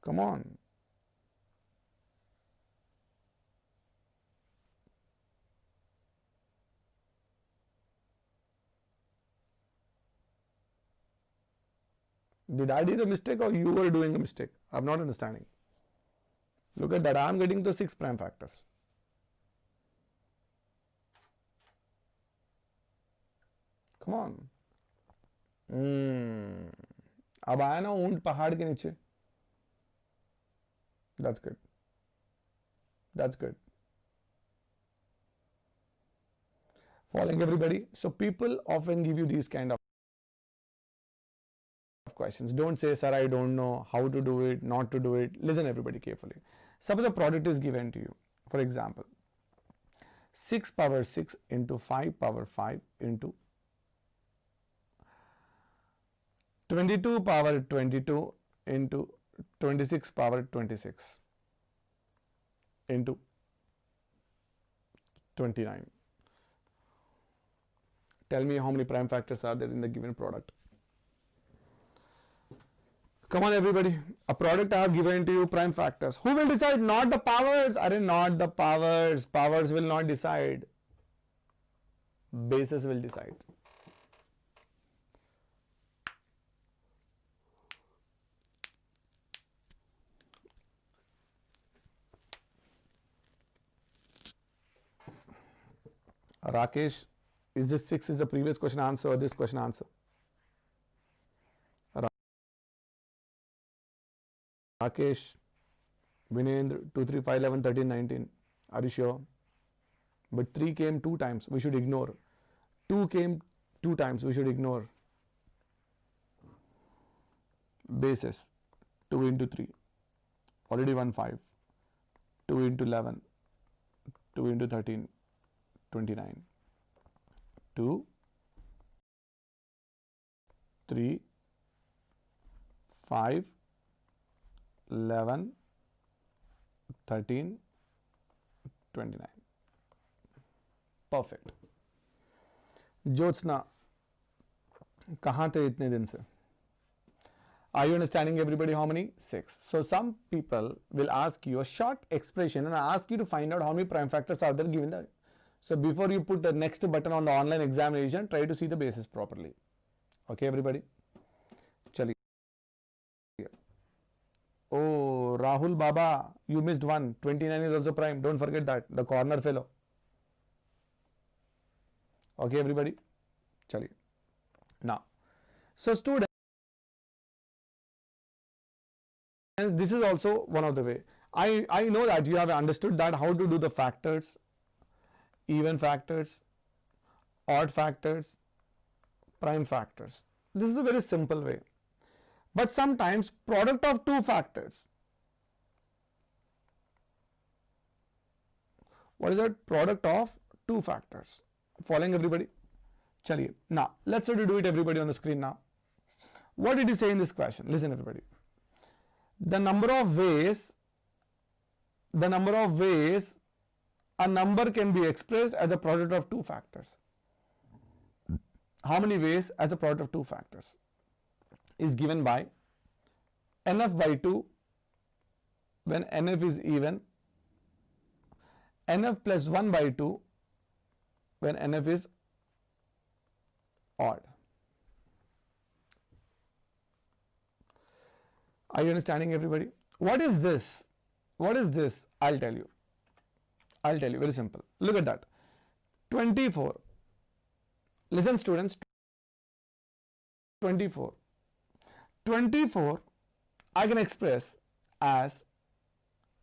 Come on. Did I do a mistake or you were doing a mistake? I'm not understanding. Look at that. I'm getting the 6 prime factors. Come on. अब आया ना ऊंट पहाड़ के नीचे. That's good. That's good. Following, everybody? So people often give you these kind of questions. Don't say, sir, I don't know how to do it, not to do it. Listen, everybody, carefully. Suppose a product is given to you. For example, 6 power 6 into 5 power 5 into 22 power 22 into 26 power 26 into 29. Tell me how many prime factors are there in the given product. Come on everybody, a product I have given to you, prime factors. Who will decide? Not the powers. Are not the powers. Powers will not decide. Bases will decide. Rakesh, is this 6 is the previous question answer or this question answer? Rakesh, Vinendra, 2, 3, 5, 11, 13, 19. Are you sure? But 3 came 2 times, we should ignore. 2 came 2 times, we should ignore. Bases, 2 into 3, already 1, 5. 2 into 11, 2 into 13, 29. 2, 3, 5, 11, 13, 29. Perfect. Jyotsna, कहाँ थे इतने दिन से? Are you understanding everybody how many? 6. So some people will ask you a short expression and ask you to find out how many prime factors are there given that. So before you put the next button on the online examination, try to see the basis properly. Okay everybody? Chaliye. Oh, Rahul Baba, you missed one. 29 is also prime. Don't forget that. The corner fellow. Okay, everybody? Chaliye. Now, so students, this is also one of the way. I know that you have understood that how to do the factors, even factors, odd factors, prime factors. This is a very simple way. But sometimes product of 2 factors. What is that? Product of 2 factors. Following everybody? Chaliye. Now, let's try to do it everybody on the screen now. What did he say in this question? Listen everybody. The number of ways a number can be expressed as a product of 2 factors. How many ways as a product of 2 factors? Is given by nf by 2 when nf is even, nf plus 1 by 2 when nf is odd. Are you understanding everybody? What is this? What is this? I'll tell you. I'll tell you, very simple. Look at that. 24. Listen students, 24. 24 I can express as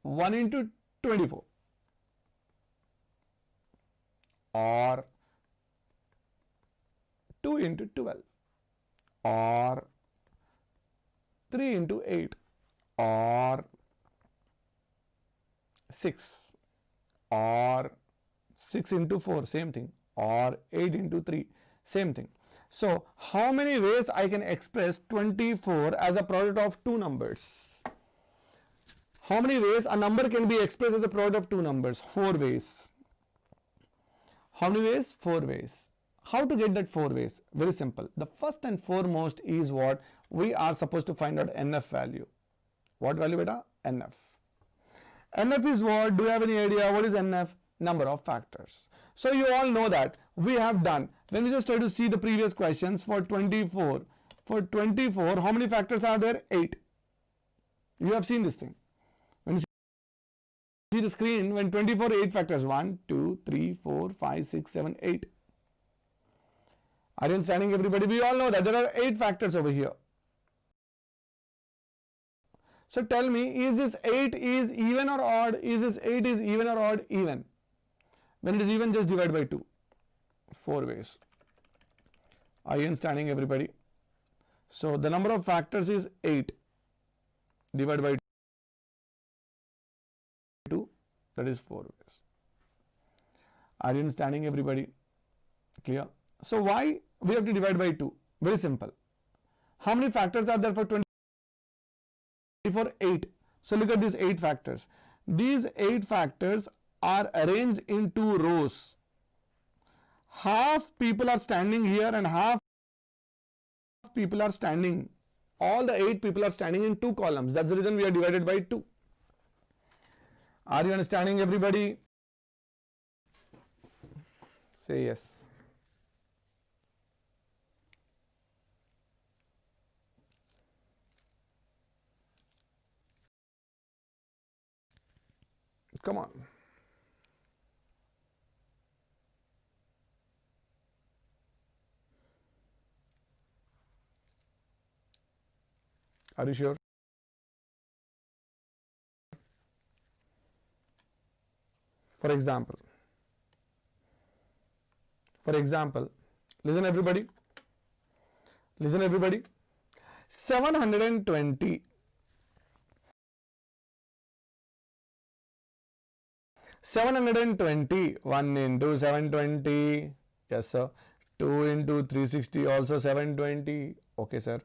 1 into 24 or 2 into 12 or 3 into 8 or 6 or 6 into 4, same thing, or 8 into 3, same thing. So, how many ways I can express 24 as a product of 2 numbers? How many ways a number can be expressed as a product of 2 numbers? 4 ways. How many ways? 4 ways. How to get that 4 ways? Very simple. The first and foremost is what? We are supposed to find out NF value. What value beta? NF. NF is what? Do you have any idea what is NF? Number of factors. So you all know that we have done. When we just try to see the previous questions for 24. For 24, how many factors are there? 8. You have seen this thing. When you see the screen, when 24, 8 factors. 1, 2, 3, 4, 5, 6, 7, 8. Are you understanding everybody? We all know that there are 8 factors over here. So tell me, is this 8 is even or odd? Is this 8 is even or odd? Even. When it is even, just divide by 2. 4 ways. Are you understanding everybody? So the number of factors is 8. Divide by 2. That is 4 ways. Are you understanding everybody? Clear? So why we have to divide by 2? Very simple. How many factors are there for 24? 8. So look at these 8 factors. These 8 factors are arranged in 2 rows. Half people are standing here and half people are standing. All the 8 people are standing in 2 columns. That's the reason we are divided by 2. Are you understanding, everybody? Say yes. Come on. Are you sure? For example, listen everybody. Listen everybody. 720. 720. 1 into 720. Yes, sir. 2 into 360 also 720. Okay, sir.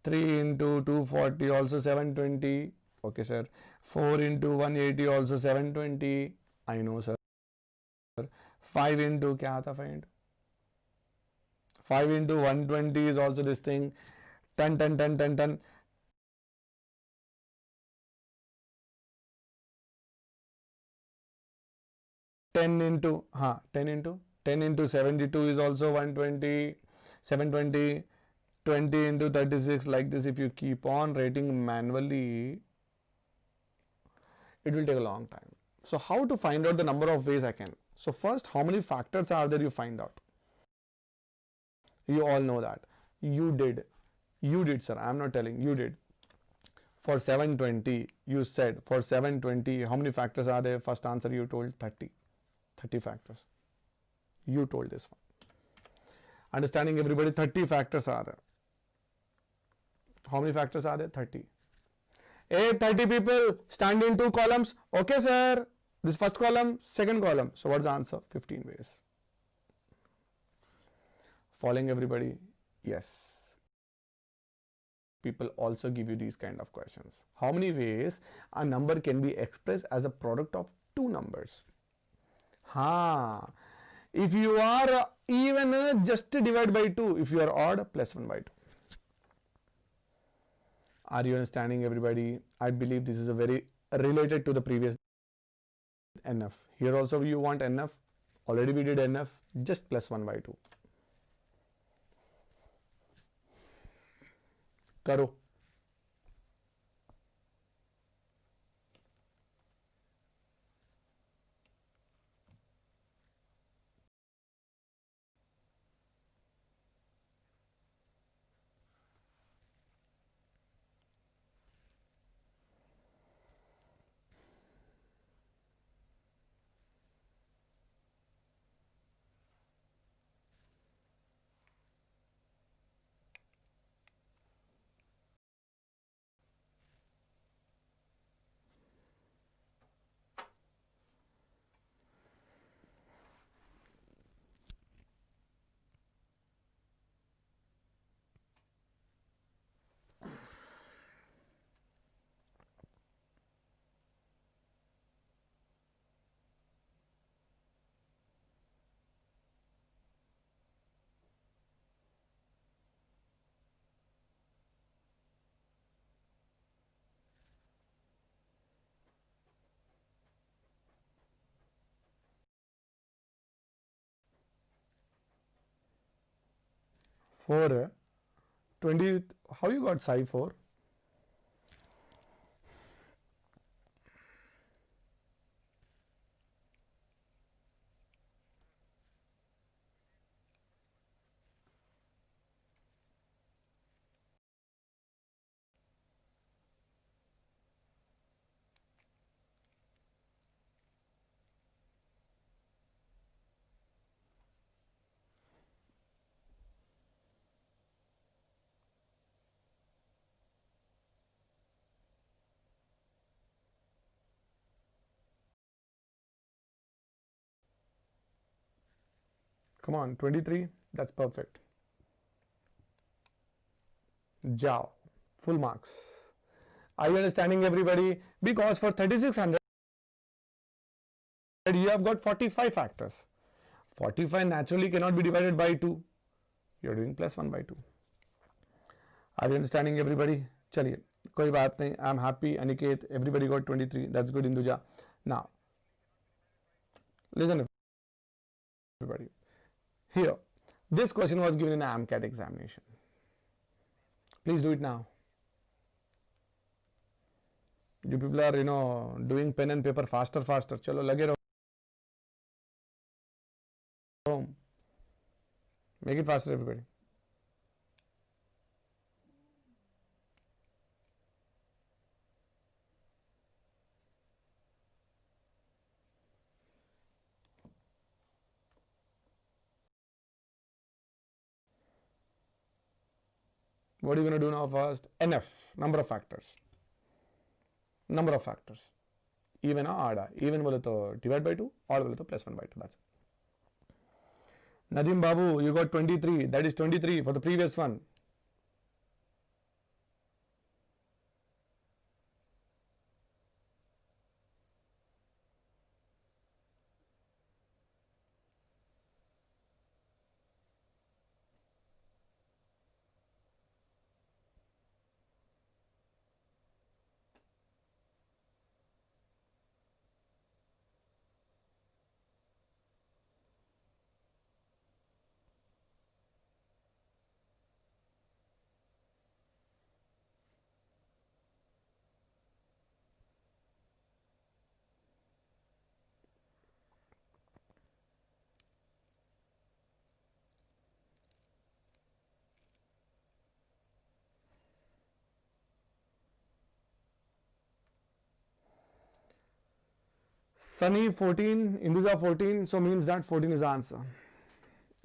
3 into 240 also 720. Okay, sir. 4 into 180 also 720. I know, sir. 5 into क्या आता 5 into 5 into 120 is also this thing. 10 10 10 10 10. 10 into 10 into 72 is also 120. 720. 20 into 36, like this. If you keep on writing manually, it will take a long time. So how to find out the number of ways I can? So first, how many factors are there, you find out. You all know that. You did, sir. I am not telling, you did. For 720, you said for 720, how many factors are there? First answer you told 30. 30 factors. You told this one. Understanding, everybody? 30 factors are there. How many factors are there? 30. 30 people stand in 2 columns. Okay, sir. This first column, second column. So what's the answer? 15 ways. Following, everybody? Yes. People also give you these kind of questions. How many ways a number can be expressed as a product of 2 numbers? If you are even, just divide by 2. If you are odd, plus 1 by 2. Are you understanding, everybody? I believe this is a very related to the previous NF. Here also you want NF. Already we did NF. Just plus 1 by 2. Karo. For 20, how you got psi 4? Come on, 23. That's perfect. Jao. Full marks. Are you understanding, everybody? Because for 3600, you have got 45 factors. 45 naturally cannot be divided by 2. You are doing plus 1 by 2. Are you understanding, everybody? Chaliye, koi baat nahi. I am happy. Aniket, everybody got 23. That's good, Induja. Now, listen, everybody. Here, this question was given in AMCAT examination. Please do it now. You people are, doing pen and paper faster. Chalo, lage raho. Make it faster, everybody. What are you going to do now first? NF, number of factors. Number of factors. Even or odd? Even bole to divide by 2, odd bole to plus 1 by 2. That's it. Nadim Babu, you got 23. That is 23 for the previous one. Sunny 14, Induja 14, so means that 14 is the answer.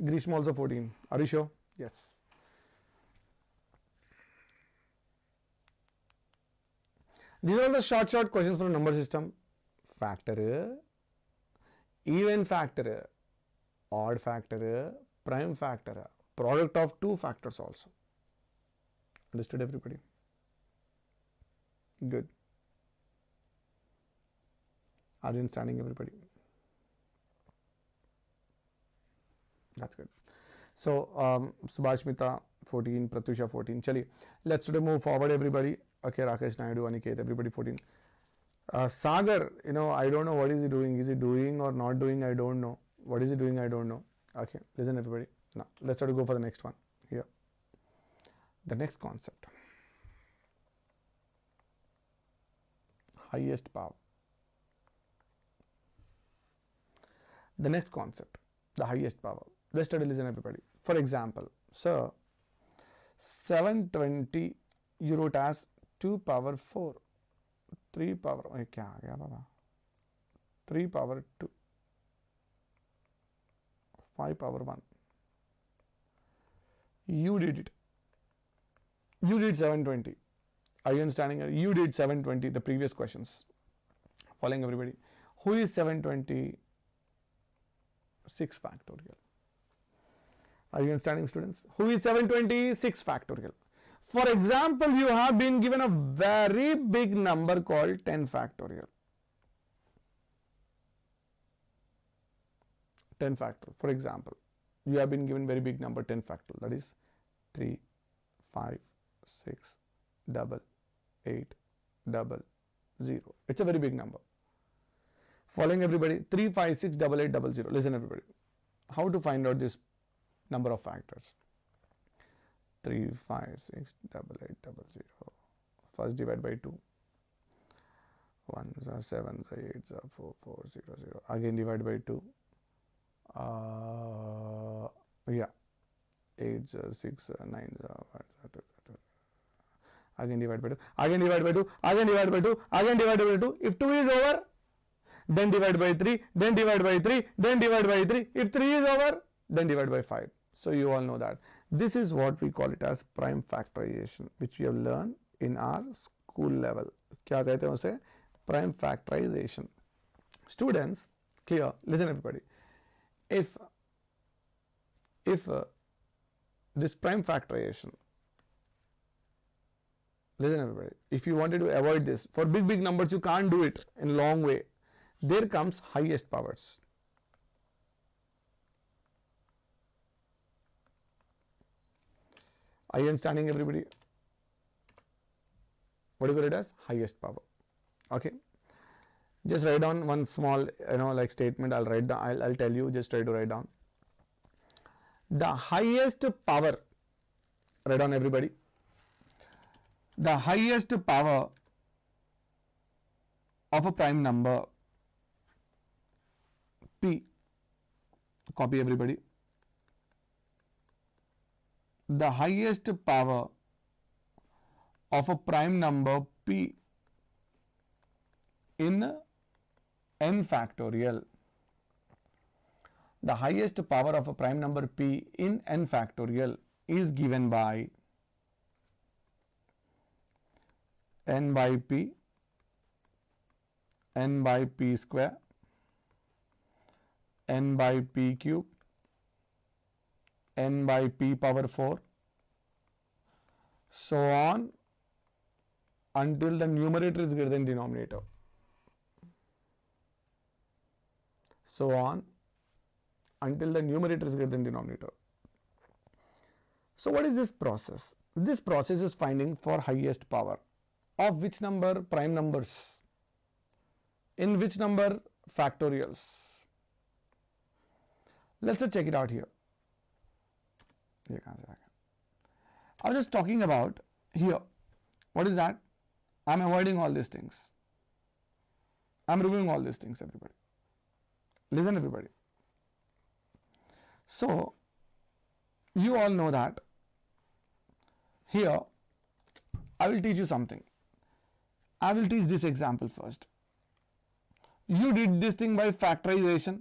Grishma also 14. Are you sure? Yes. These are all the short questions from number system. Factor, even factor, odd factor, prime factor, product of two factors also. Understood, everybody? Good. Are you understanding, everybody? That's good. So, Subhashmita 14, Pratyusha 14. Chali, let's move forward, everybody. Okay, Rakesh Naidu, Aniket, everybody 14. Sagar, I don't know what is he doing. Is he doing or not doing? I don't know. What is he doing? I don't know. Okay, listen, everybody. Now, let's try to go for the next one. Here. The next concept. Highest power. The next concept, the highest power. Let's try to listen, everybody. For example, sir, 720 you wrote as 2 power 4, 3 power, kya aa gaya baba? 3 power 2, 5 power 1. You did it. You did 720. Are you understanding? You did 720, the previous questions. Following, everybody. Who is 720? 6 factorial. Are you understanding, students? Who is 720? 6 factorial. For example, you have been given a very big number called 10 factorial. 10 factorial. For example, you have been given very big number 10 factorial. That is 3, 5, 6, 8, 0. It's a very big number. Following, everybody, 3, 5, 6, 8, 0. Listen, everybody. How to find out this number of factors? 3, 5, 6, 8, 0. First divide by 2. 1, 7, 8, 4, 4, 0, 0. Again divide by 2. Yeah. 8, 6, 9, 1. Again divide by 2. Again divide by 2. Again divide by 2. Again divide by 2. If 2 is over, then divide by 3, then divide by 3, then divide by 3. If 3 is over, then divide by 5. So you all know that. This is what we call it as prime factorization, which we have learned in our school level. क्या कहते हैं उसे? Prime factorization. Students, clear? Listen, everybody. If this prime factorization, listen, everybody. If you wanted to avoid this, for big numbers you can't do it in long way. there comes highest powers. Are you understanding, everybody? What do you call it as? Highest power. Okay. Just write down one small, like statement. I'll write down. I'll tell you. Just try to write down. The highest power. Write down, everybody. The highest power of a prime number P. Copy, everybody. The highest power of a prime number P in n factorial. The highest power of a prime number P in n factorial is given by n by P, n by P square, n by P cube, n by P power 4, so on until the numerator is greater than denominator. So on until the numerator is greater than denominator. So what is this process? This process is finding for highest power of which number? Prime numbers. In which number? Factorials. Let's just check it out here. I was just talking about here. What is that? I am avoiding all these things. I am removing all these things, everybody. Listen, everybody. So, you all know that here I will teach you something. I will teach this example first. You did this thing by factorization.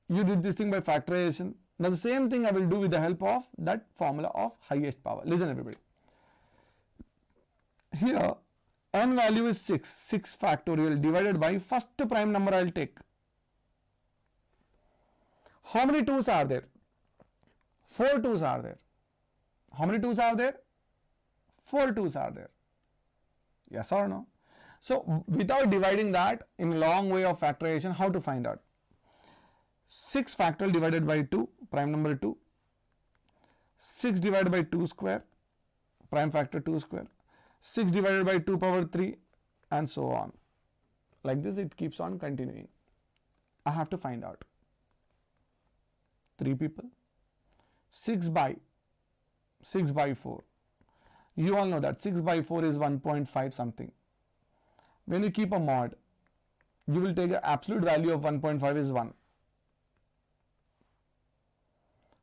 You did this thing by factorization. Now the same thing I will do with the help of that formula of highest power. Listen, everybody. Here n value is 6. 6 factorial divided by first prime number I will take. How many 2's are there? 4 2's are there. How many 2's are there? 4 2's are there. Yes or no? So without dividing that in long way of factorization, how to find out? 6 factorial divided by 2, prime number 2. 6 divided by 2 square, prime factor 2 square. 6 divided by 2 power 3, and so on. Like this it keeps on continuing. I have to find out. 3 people. 6 by 4. You all know that 6 by 4 is 1.5 something. When you keep a mod, you will take the absolute value of 1.5 is 1.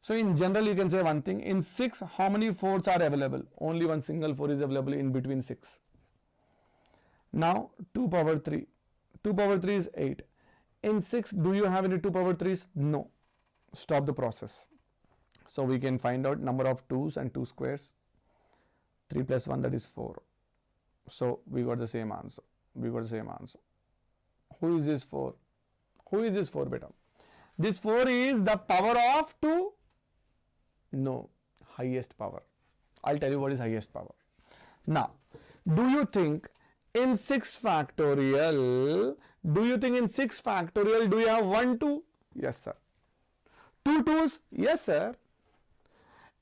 So in general you can say one thing. In 6, how many 4's are available? Only one single 4 is available in between 6. Now 2 power 3. 2 power 3 is 8. In 6, do you have any 2 power 3's? No. Stop the process. So we can find out number of 2's and 2 squares. 3 plus 1, that is 4. So we got the same answer. We got the same answer. Who is this 4? Who is this 4, beta? This 4 is the power of 2? No, highest power. I'll tell you what is highest power. Now, do you think in 6 factorial, do you have 1 2? Yes, sir. 2 2's? Yes, sir.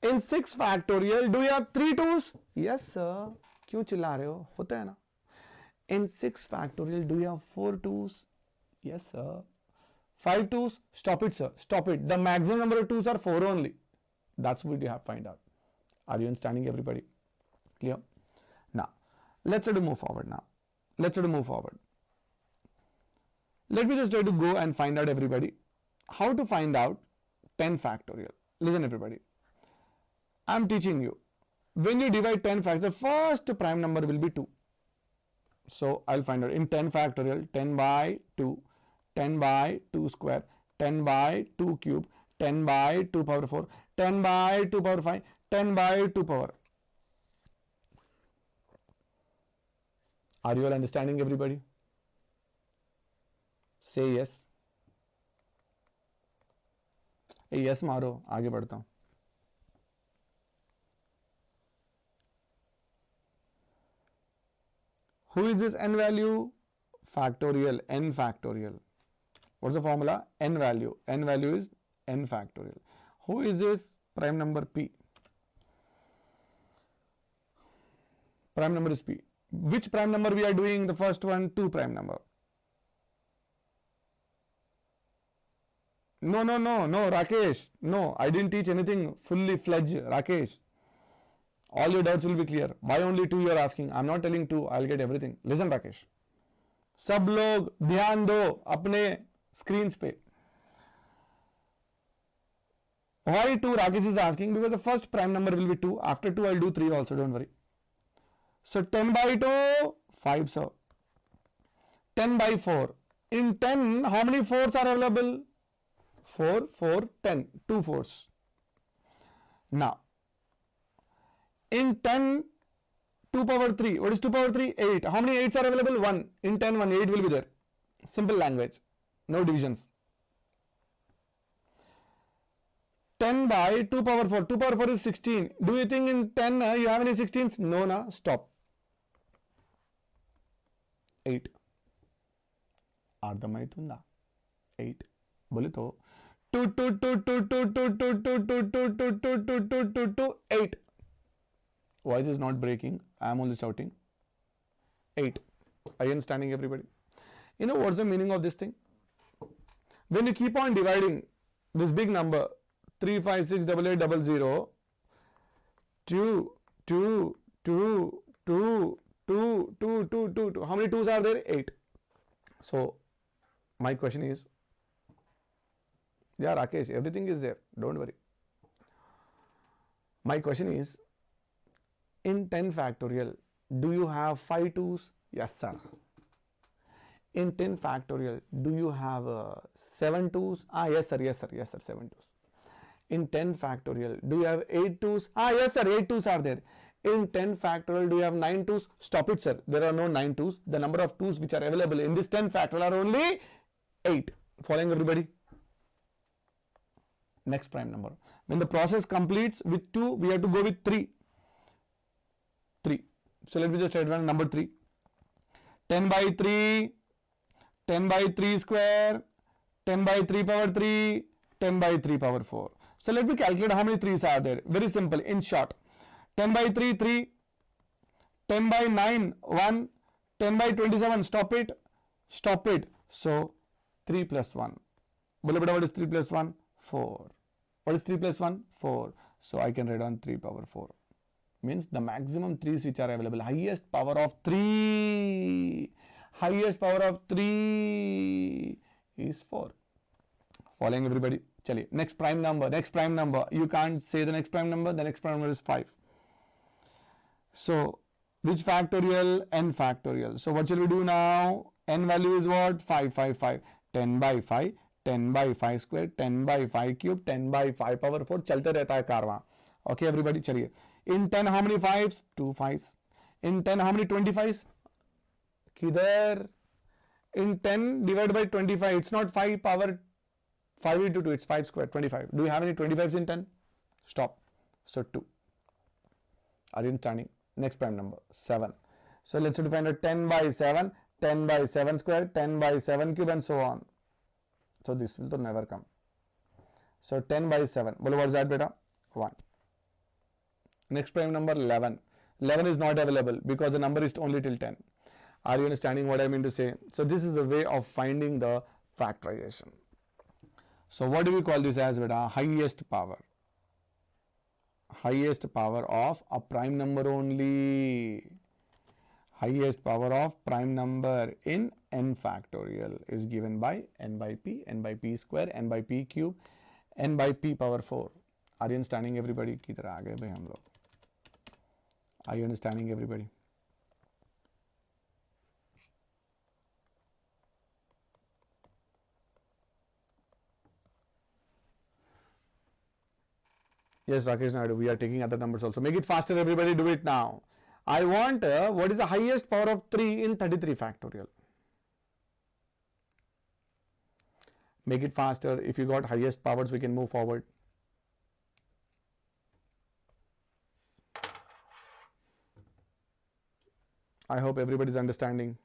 In 6 factorial, do you have 3 2's? Yes, sir. क्यों चिल्ला रहे हो? होता है ना. In 6 factorial, do you have 4 2's? Yes, sir. 5 2's? Stop it, sir. Stop it. The maximum number of 2's are 4 only. That's what you have to find out. Are you understanding, everybody? Clear? Now, let's try to move forward now. Let's try to move forward. Let me just try to go and find out, everybody, how to find out 10 factorial. Listen, everybody. I'm teaching you. When you divide 10 factorial, first prime number will be 2. So, I'll find out in 10 factorial, 10 by 2, 10 by 2 square, 10 by 2 cube, 10 by 2 power 4, 10 by 2 power 5, 10 by 2 power. Are you all understanding, everybody? Say yes. Yes मारो, आगे बढ़ता हूँ. Who is this n value? factorial, n factorial. What's the formula? N value. N value is n factorial. Who is this? Prime number P. Prime number is P. Which prime number we are doing? The first one, 2 prime number. No, Rakesh. No, I didn't teach anything fully fledged, Rakesh. All your doubts will be clear. Why only 2 you are asking? I'm not telling 2. I'll get everything. Listen, Rakesh. सब लोग ध्यान दो अपने screens पे. Why 2? Rakesh is asking because the first prime number will be 2. After 2, I'll do 3 also. Don't worry. So 10 by 2, 5, sir. 10 by 4. In 10, how many 4s are available? 4, 4, 10. 2 4s. Now, in 10, 2 power 3. What is 2 power 3? 8. How many 8s are available? 1. In 10, 1, 8 will be there. Simple language. No divisions. 10 by 2 power 4. 2 power 4 is 16. Do you think in 10 you have any 16s? No, na. Stop. 8. అర్థమవుతుందా? 8. बोले तो 2, 2, 2, 2, 2, 2, 2, 2, 2, 2, 2, 2, 2, 2, 2, 2, 8. Voice is not breaking. I am only shouting. 8. Are you understanding, everybody? You know what's the meaning of this thing? When you keep on dividing this big number 3, 5, 6, 8, 8, 0, 2, 2, 2, 2, 2, 2, 2, 2, 2. How many 2s are there? 8. So, my question is, yeah, Rakesh, everything is there. Don't worry. My question is, in 10 factorial, do you have 5 2s? Yes, sir. In 10 factorial, do you have 7 2s? Ah, yes, sir, yes, sir, yes, sir, 7 2s. In 10 factorial, do you have 8 2s? Ah, yes, sir, 8 2s are there. In 10 factorial, do you have 9 2s? Stop it, sir. There are no 9 2s. The number of 2s which are available in this 10 factorial are only 8. Following, everybody? Next prime number. When the process completes with 2, we have to go with 3. 3. So let me just write down number 3. 10 by 3, 10 by 3 square, 10 by 3 power 3, 10 by 3 power 4. So let me calculate how many 3s are there. Very simple, in short. 10 by 3, 3. 10 by 9, 1. 10 by 27, stop it. Stop it. So 3 plus 1. What is 3 plus 1? 4. What is 3 plus 1? 4. So I can write on 3 power 4. Means the maximum 3s which are available. Highest power of 3. Highest power of 3 is 4. Following, everybody? Chaliye. Next prime number. Next prime number. You can't say the next prime number. The next prime number is 5. So, which factorial? N factorial. So, what shall we do now? N value is what? 5, 5, 5. 10 by 5. 10 by 5 square. 10 by 5 cube. 10 by 5 power 4. चलते रहता है कारवां. Okay, everybody? चलिए. In 10, how many 5s? 2 5s. In 10, how many 25s? किधर? In 10 divided by 25, it's not 5 power 5 into 2, it's 5 square, 25. Do you have any 25s in 10? Stop. So 2. Are you understanding? Next prime number, 7. So let's define a 10 by 7, 10 by 7 square, 10 by 7 cube, and so on. So this will never come. So 10 by 7. Well, what is that, beta? 1. Next prime number, 11. 11 is not available because the number is only till 10. Are you understanding what I mean to say? So this is the way of finding the factorization. So what do we call this as, beta? Highest power. Highest power of a prime number only. Highest power of prime number in n factorial is given by n by p square, n by p cube, n by p power 4. Are you understanding, everybody? किधर आ गए भाई हम लोग? Are you understanding, everybody? Yes, Rakesh Naidu, we are taking other numbers also. Make it faster, everybody, do it now. I want what is the highest power of 3 in 33 factorial? Make it faster. If you got highest powers, we can move forward. I hope everybody is understanding.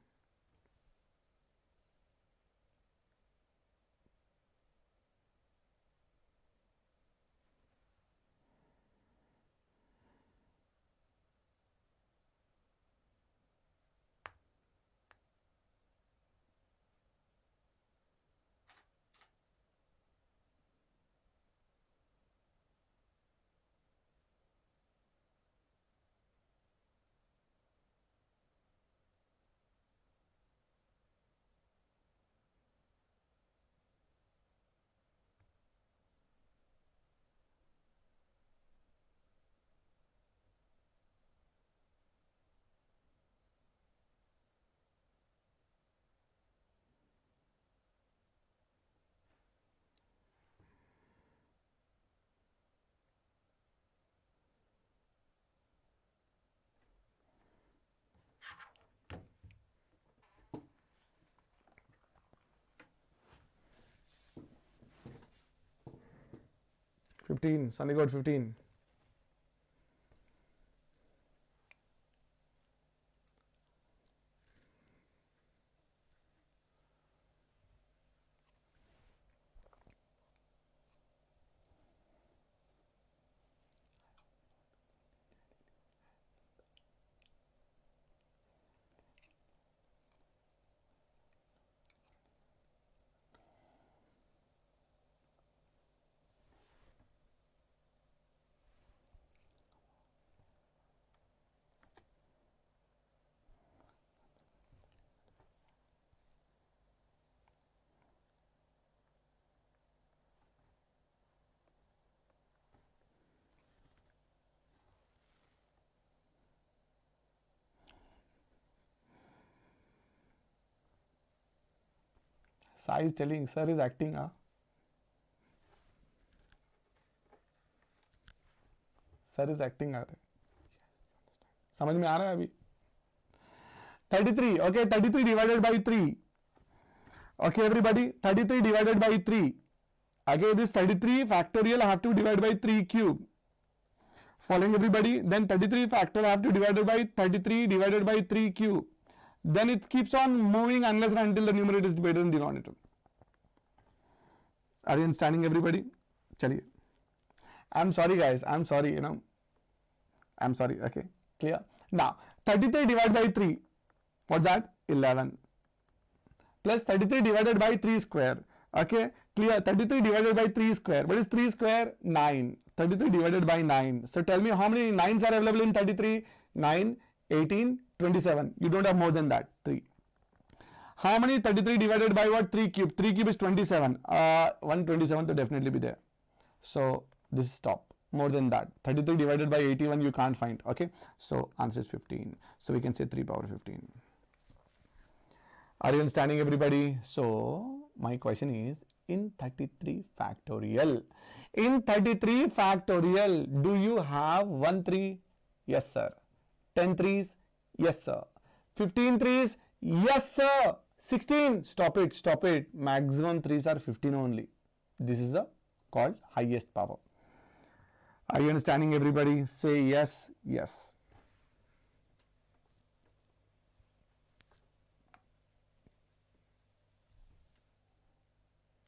15. Sunny got 15. Sai is telling, sir is acting, huh? Sir is acting आते समझ में आ रहा है अभी 33 okay 33 divided by 3 okay everybody 33 divided by 3 again this 33 factorial I have to divide by 3 cube following everybody then 33 factor I have to divide by 33 divided by 3 cube then it keeps on moving unless and until the numerator is greater than denominator are you understanding everybody chaliye I'm sorry guys, I'm sorry, you know, I'm sorry, okay, clear? Now, 33 divided by 3, what's that? 11, plus 33 divided by 3 square, okay, clear? 33 divided by 3 square, what is 3 square? 9, 33 divided by 9, so tell me how many 9s are available in 33? 9, 18, 27, you don't have more than that, 3. How many 33 divided by what? 3 cube, 3 cube is 27, 127 to definitely be there, so this is top. More than that 33 divided by 81 you can't find, okay, so answer is 15, so we can say 3 power 15. Are you understanding everybody? So my question is in 33 factorial do you have 1 3? Yes sir. 10 3s? Yes sir. 15 3s? Yes sir. 16? Stop it, maximum 3s are 15 only. This is the called highest power. Are you understanding everybody? Say yes, yes.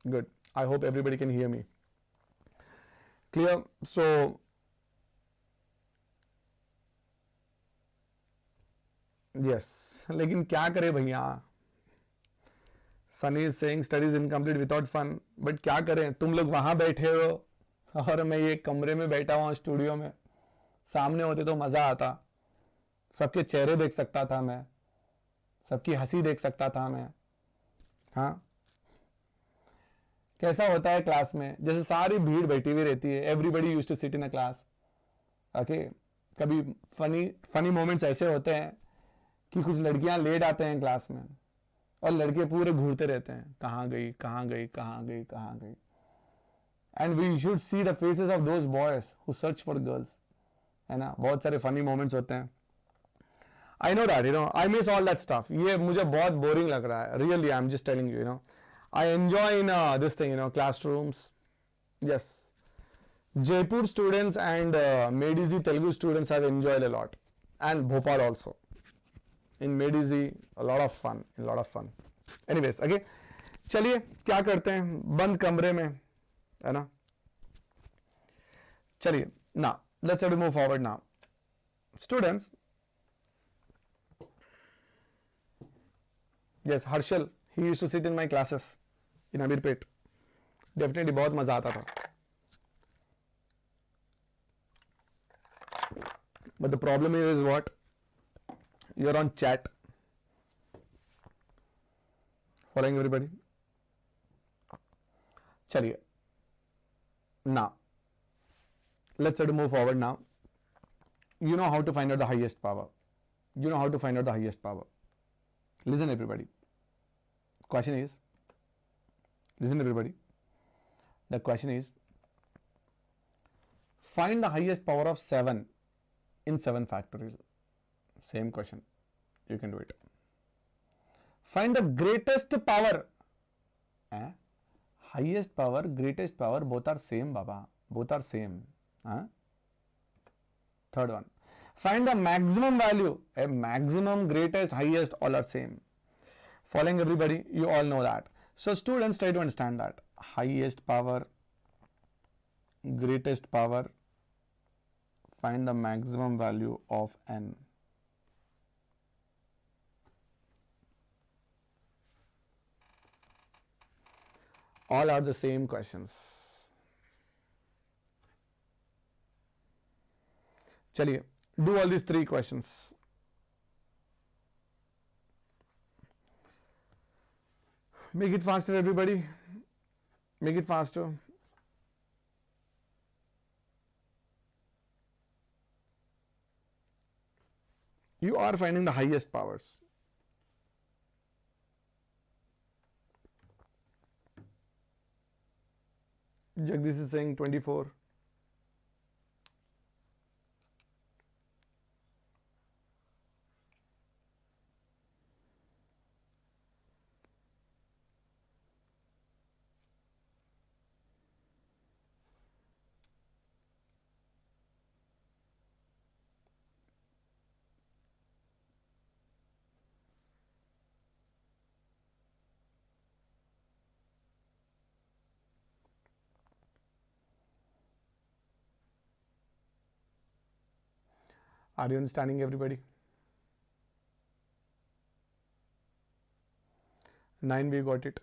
Good. I hope everybody can hear me. Clear? So, yes. लेकिन क्या करे भैया? Sunny is saying studies incomplete without fun. But क्या करें? तुम लोग वहां बैठे हो और मैं ये कमरे में बैठा हुआ स्टूडियो में सामने होते तो मज़ा आता सबके चेहरे देख सकता था मैं सबकी हंसी देख सकता था मैं हाँ कैसा होता है क्लास में जैसे सारी भीड़ बैठी हुई रहती है everybody used to sit in a class okay कभी फनी मोमेंट्स ऐसे होते हैं कि कुछ लड़कियां लेट आते हैं क्लास में और लड़के पूरे घूरते रहते हैं कहाँ गई कहाँ गई कहाँ गई कहाँ गई and we should see the faces of those boys who search for girls है ना बहुत सारे funny moments होते हैं I know that you know I miss all that stuff ये मुझे बहुत boring लग रहा है really I'm just telling you you know I enjoy in this thing you know classrooms yes Jaipur students and Medici Telugu students have enjoyed a lot and Bhopal also in Medici a lot of fun anyways okay चलिए क्या करते हैं बंद कमरे में है ना चलिए now let's have to move forward now students yes Harshal he used to sit in my classes in Amirpet definitely बहुत मजा आता था but the problem is what you're on chat following everybody चलिए now let's try to move forward now you know how to find out the highest power listen everybody question is listen everybody the question is find the highest power of 7 in 7 factorial same question you can do it find the greatest power highest power greatest power both are same baba both are same. Third one, find the maximum value. A maximum, greatest, highest, all are same. Following everybody, you all know that. So students, try to understand that. Highest power, greatest power, find the maximum value of n. All are the same questions. Chaliye, do all these three questions. Make it faster, everybody. Make it faster. You are finding the highest powers. Jagdish is saying 24. Are you understanding, everybody? 9, we got it.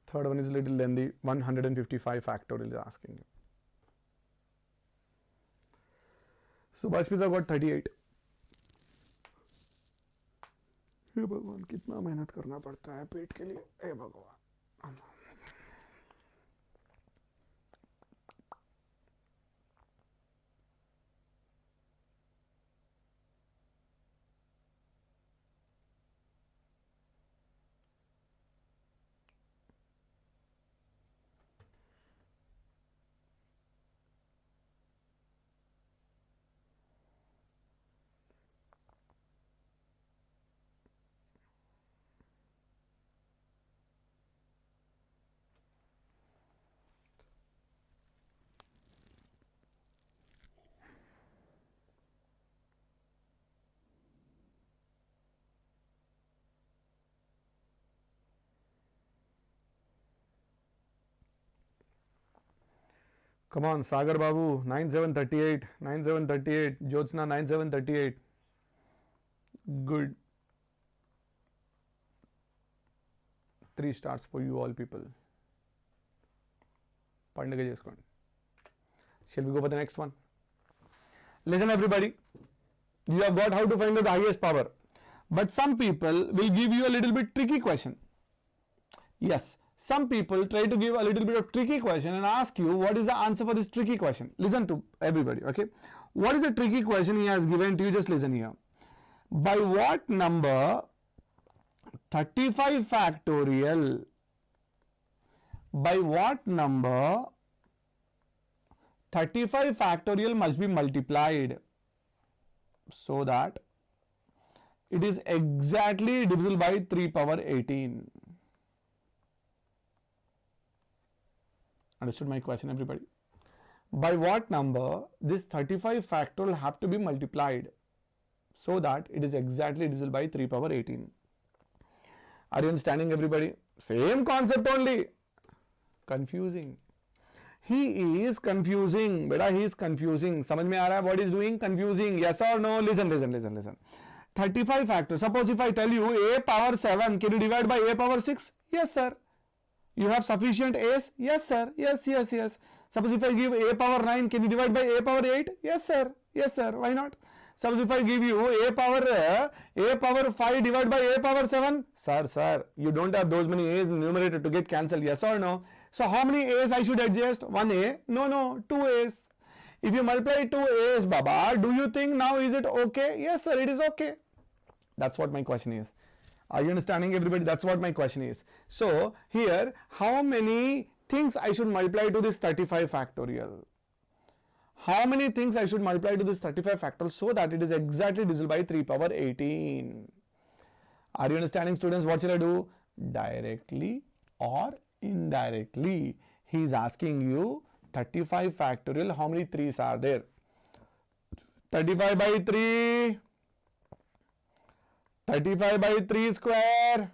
Third one is a little lengthy. 155 factorial is asking you. Subhashpita got 38. हे भगवान, कितना मेहनत करना पड़ता है पेट के लिए. हे भगवान. Come on, Sagar Babu, 9738, 9738, Jyotsna 9738. Good. 3 stars for you all people. Shall we go for the next one? Listen, everybody. You have got how to find the highest power. But some people will give you a little bit tricky question. Yes. Some people try to give a little bit of tricky question and ask you what is the answer for this tricky question. Listen to everybody, okay? What is the tricky question he has given to you? Just listen here. By what number 35 factorial, by what number 35 factorial must be multiplied so that it is exactly divisible by 3 power 18. Understood my question, everybody? By what number this 35 factorial have to be multiplied so that it is exactly divisible by 3 power 18? Are you understanding, everybody? Same concept only. Confusing. He is confusing. Beta, he is confusing. समझ में आ रहा है what is doing? Confusing. Yes or no? Listen, listen, listen, listen. 35 factorial. Suppose if I tell you a power 7, can you divide by a power 6? Yes, sir. You have sufficient a's? Yes, sir. Yes, yes, yes. Suppose if I give a power 9, can you divide by a power 8? Yes, sir. Yes, sir. Why not? Suppose if I give you a power 5 divided by a power 7? Sir, you don't have those many a's in numerator to get cancelled. Yes or no? So how many a's I should adjust? 1 a? No, 2 a's. If you multiply 2 a's, Baba, do you think now is it okay? Yes, sir, it is okay. That's what my question is. Are you understanding, everybody? That's what my question is. So here, how many things I should multiply to this 35 factorial? How many things I should multiply to this 35 factorial so that it is exactly divisible by 3 power 18? Are you understanding, students? What shall I do? Directly or indirectly? he is asking you 35 factorial, how many 3's are there? 35 by 3, 35 by 3 square.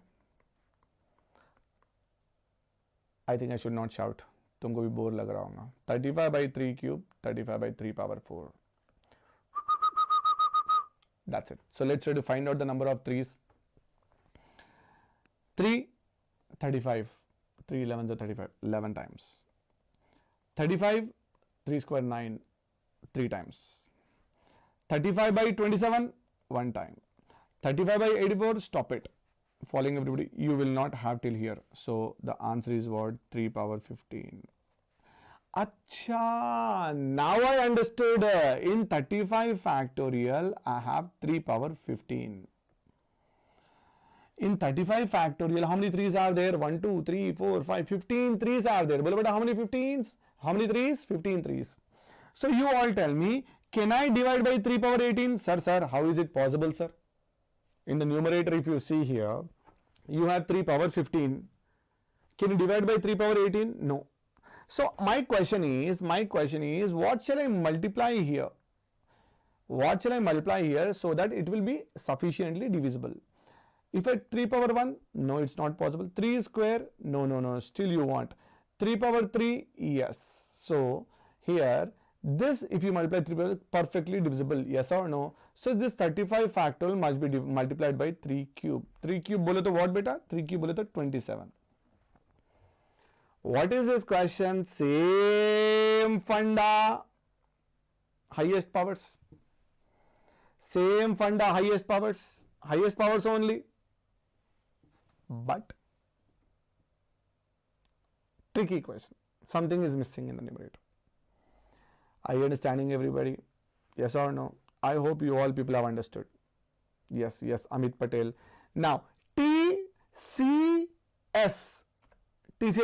I think I should not shout, तुमको भी bore लग रहा होगा. 35 by 3 cube, 35 by 3 power 4. That's it. So let's try to find out the number of 3's. 3, 35. 3 11s are 35. 11 times. 35, 3 square 9, 3 times. 35 by 27, 1 time. 35 by 84, stop it. Following everybody, you will not have till here. So the answer is what? 3 power 15. Acha, now I understood. In 35 factorial, I have 3 power 15. In 35 factorial, how many 3's are there? 1, 2, 3, 4, 5, 15 3's are there. But how many 15's? How many 3's? 15 3's. So you all tell me, can I divide by 3 power 18? Sir, how is it possible, sir? In the numerator, if you see here, you have 3 power 15. Can you divide by 3 power 18? No. So my question is, what shall I multiply here? What shall I multiply here so that it will be sufficiently divisible? If I 3 power 1, no, it's not possible. 3 square, no, still you want. 3 power 3, yes. So here, this if you multiply 3 power, perfectly divisible, yes or no? So this 35 factorial must be multiplied by 3 cube. 3 cube bole to what beta? 3 cube bole to 27. What is this question? Same funda, highest powers. Same funda, highest powers only. But tricky question. Something is missing in the numerator. Are you understanding, everybody? Yes or no? I hope you all people have understood. Yes, Amit Patel. Now, TCS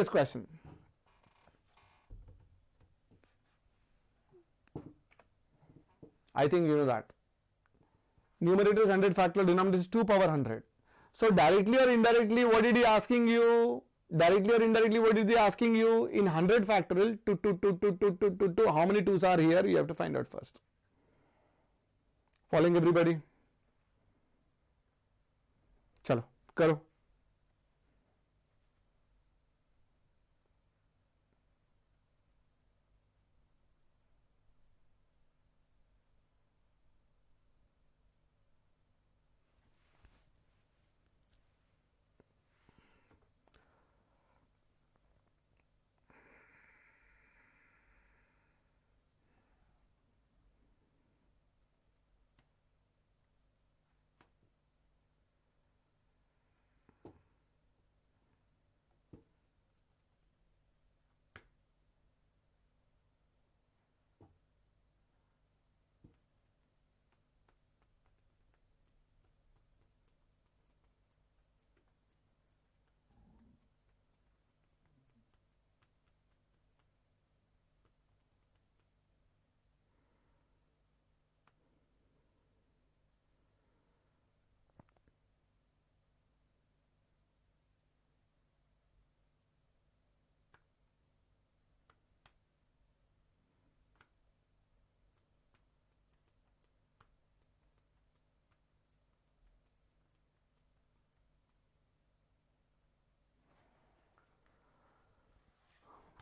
question. I think you know that. Numerator is 100 factorial, denominator is 2 power 100. So directly or indirectly, what did he asking you? Directly or indirectly, what is he asking you? In 100 factorial, 2, how many 2's are here? You have to find out first. Following everybody? Chalo, karo.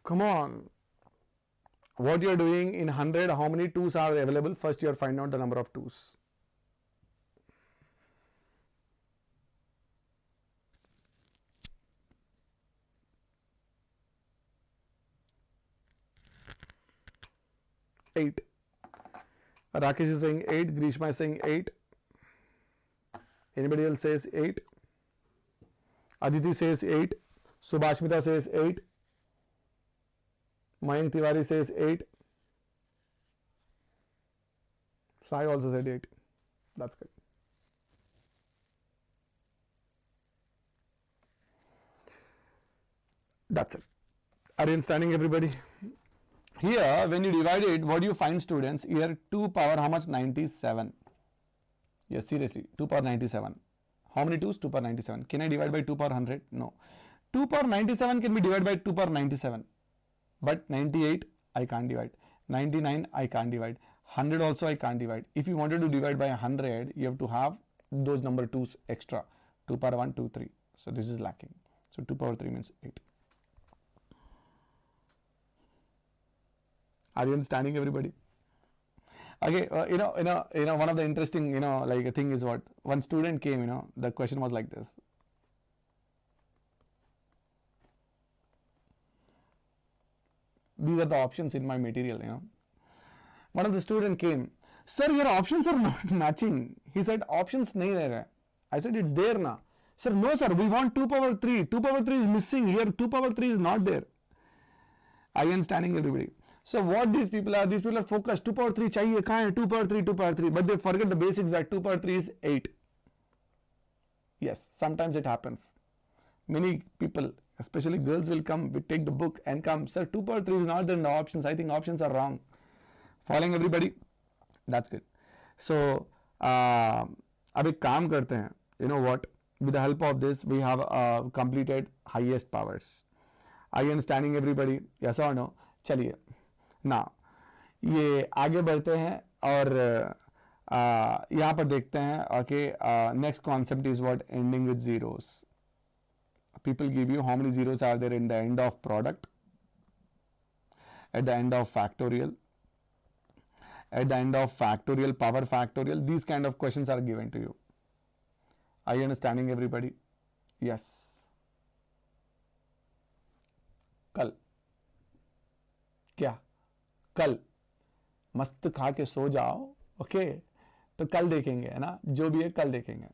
Come on. What you are doing in 100, how many 2's are available? First you are finding out the number of 2's. Eight. Rakesh is saying 8. Grishma is saying 8. Anybody else says 8? Aditi says 8. Subhashmita says 8. Mayank Tiwari says 8. Sai also said 8. That's good. That's it. Are you understanding, everybody? Here, when you divide it, what do you find, students? Here, 2 power how much? 97. Yes, seriously, 2 power 97. How many 2's? 2 power 97. Can I divide by 2 power 100? No. 2 power 97 can be divided by 2 power 97. but 98 I can't divide, 99 I can't divide, 100 also I can't divide. If you wanted to divide by 100, you have to have those number 2's extra, 2 power 1, 2, 3. So this is lacking. So 2 power 3 means 8. Are you understanding, everybody? Okay, one of the interesting, like a thing is what one student came, the question was like this. These are the options in my material, One of the student came, sir, your options are not matching. He said, options nahi reh rahe. I said, it's there na. Sir, no sir, we want 2 power 3. 2 power 3 is missing here. 2 power 3 is not there. Are you understanding, everybody? So what these people are focused. 2 power 3 chahiye, kahan hai? 2 power 3, 2 power 3. But they forget the basics that 2 power 3 is 8. Yes, sometimes it happens. Many people, especially girls, will come, we take the book and come, sir, 2 power 3 is not there in the options. I think options are wrong. Following, everybody? That's good. So, अब एक काम करते हैं. You know what? With the help of this, we have completed highest powers. Are you understanding, everybody? Yes or no? चलिए. Now, ये आगे बढ़ते हैं और यहाँ पर देखते हैं. Okay, next concept is what? Ending with zeros. People give you how many zeros are there in the end of product, at the end of factorial, at the end of factorial, power factorial. These kind of questions are given to you. Are you understanding, everybody? Yes. कल क्या? कल मस्त खा के सो जाओ. Okay, तो कल देखेंगे, है ना? जो भी है कल देखेंगे.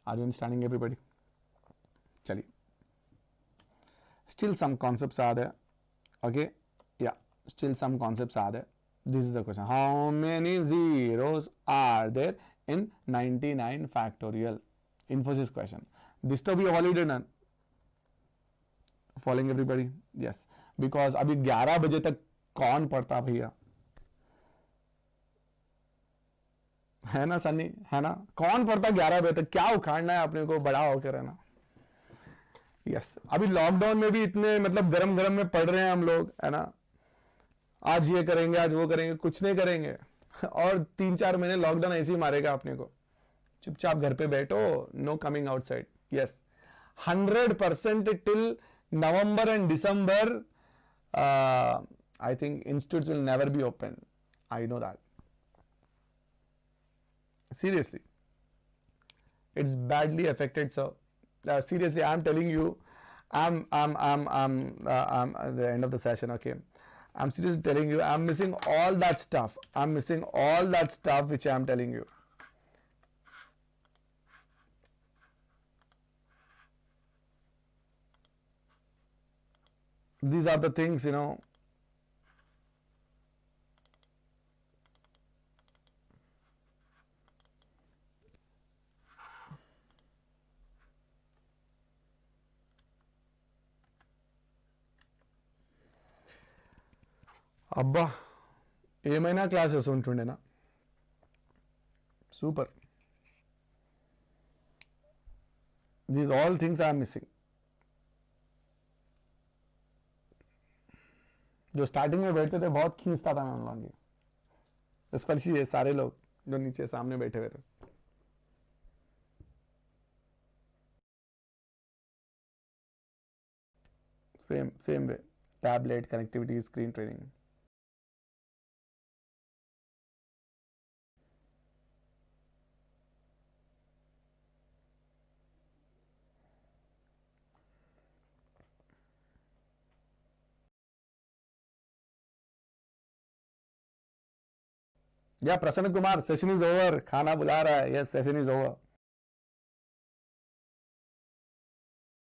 Are you understanding, everybody? चलिए. Still some concepts are there. Okay, yeah, still some concepts are there. This is the question. How many zeros are there in 99 factorial? Infosys question. This to be already done. Following, everybody? Yes. Because अभी 11 बजे तक कौन पढ़ता भैया? है ना सन्नी? है ना? कौन पढ़ता 11 बजे तक? क्या उखाड़ना है अपने को, बड़ा होकर रहना. यस, अभी लॉकडाउन में भी इतने मतलब गरम गरम में पढ़ रहे हैं हम लोग, है ना? आज ये करेंगे, आज वो करेंगे, कुछ नहीं करेंगे. और 3-4 महीने लॉकडाउन ऐसे ही मारेगा अपने को. चुपचाप घर पे बैठो, no coming outside. Yes, 100% till November and December, I think institutes will never be open. I know that. Seriously, it's badly affected. So seriously, I'm telling you, I'm at the end of the session. Okay, I'm seriously telling you, I'm missing all that stuff. I'm missing all that stuff which I'm telling you. These are the things, you know. అబ్బా ఏమైనా classes ఉంటుండేనా? Super. These all things I am missing. जो starting में बैठते थे बहुत खींचता था मैं उन लोगों की, स्पेशली ये सारे लोग जो नीचे सामने बैठे हुए थे. Same way, tablet connectivity, screen training. या प्रसन्न कुमार, सेशन इज ओवर. खाना बुला रहा है. Yes, session is over.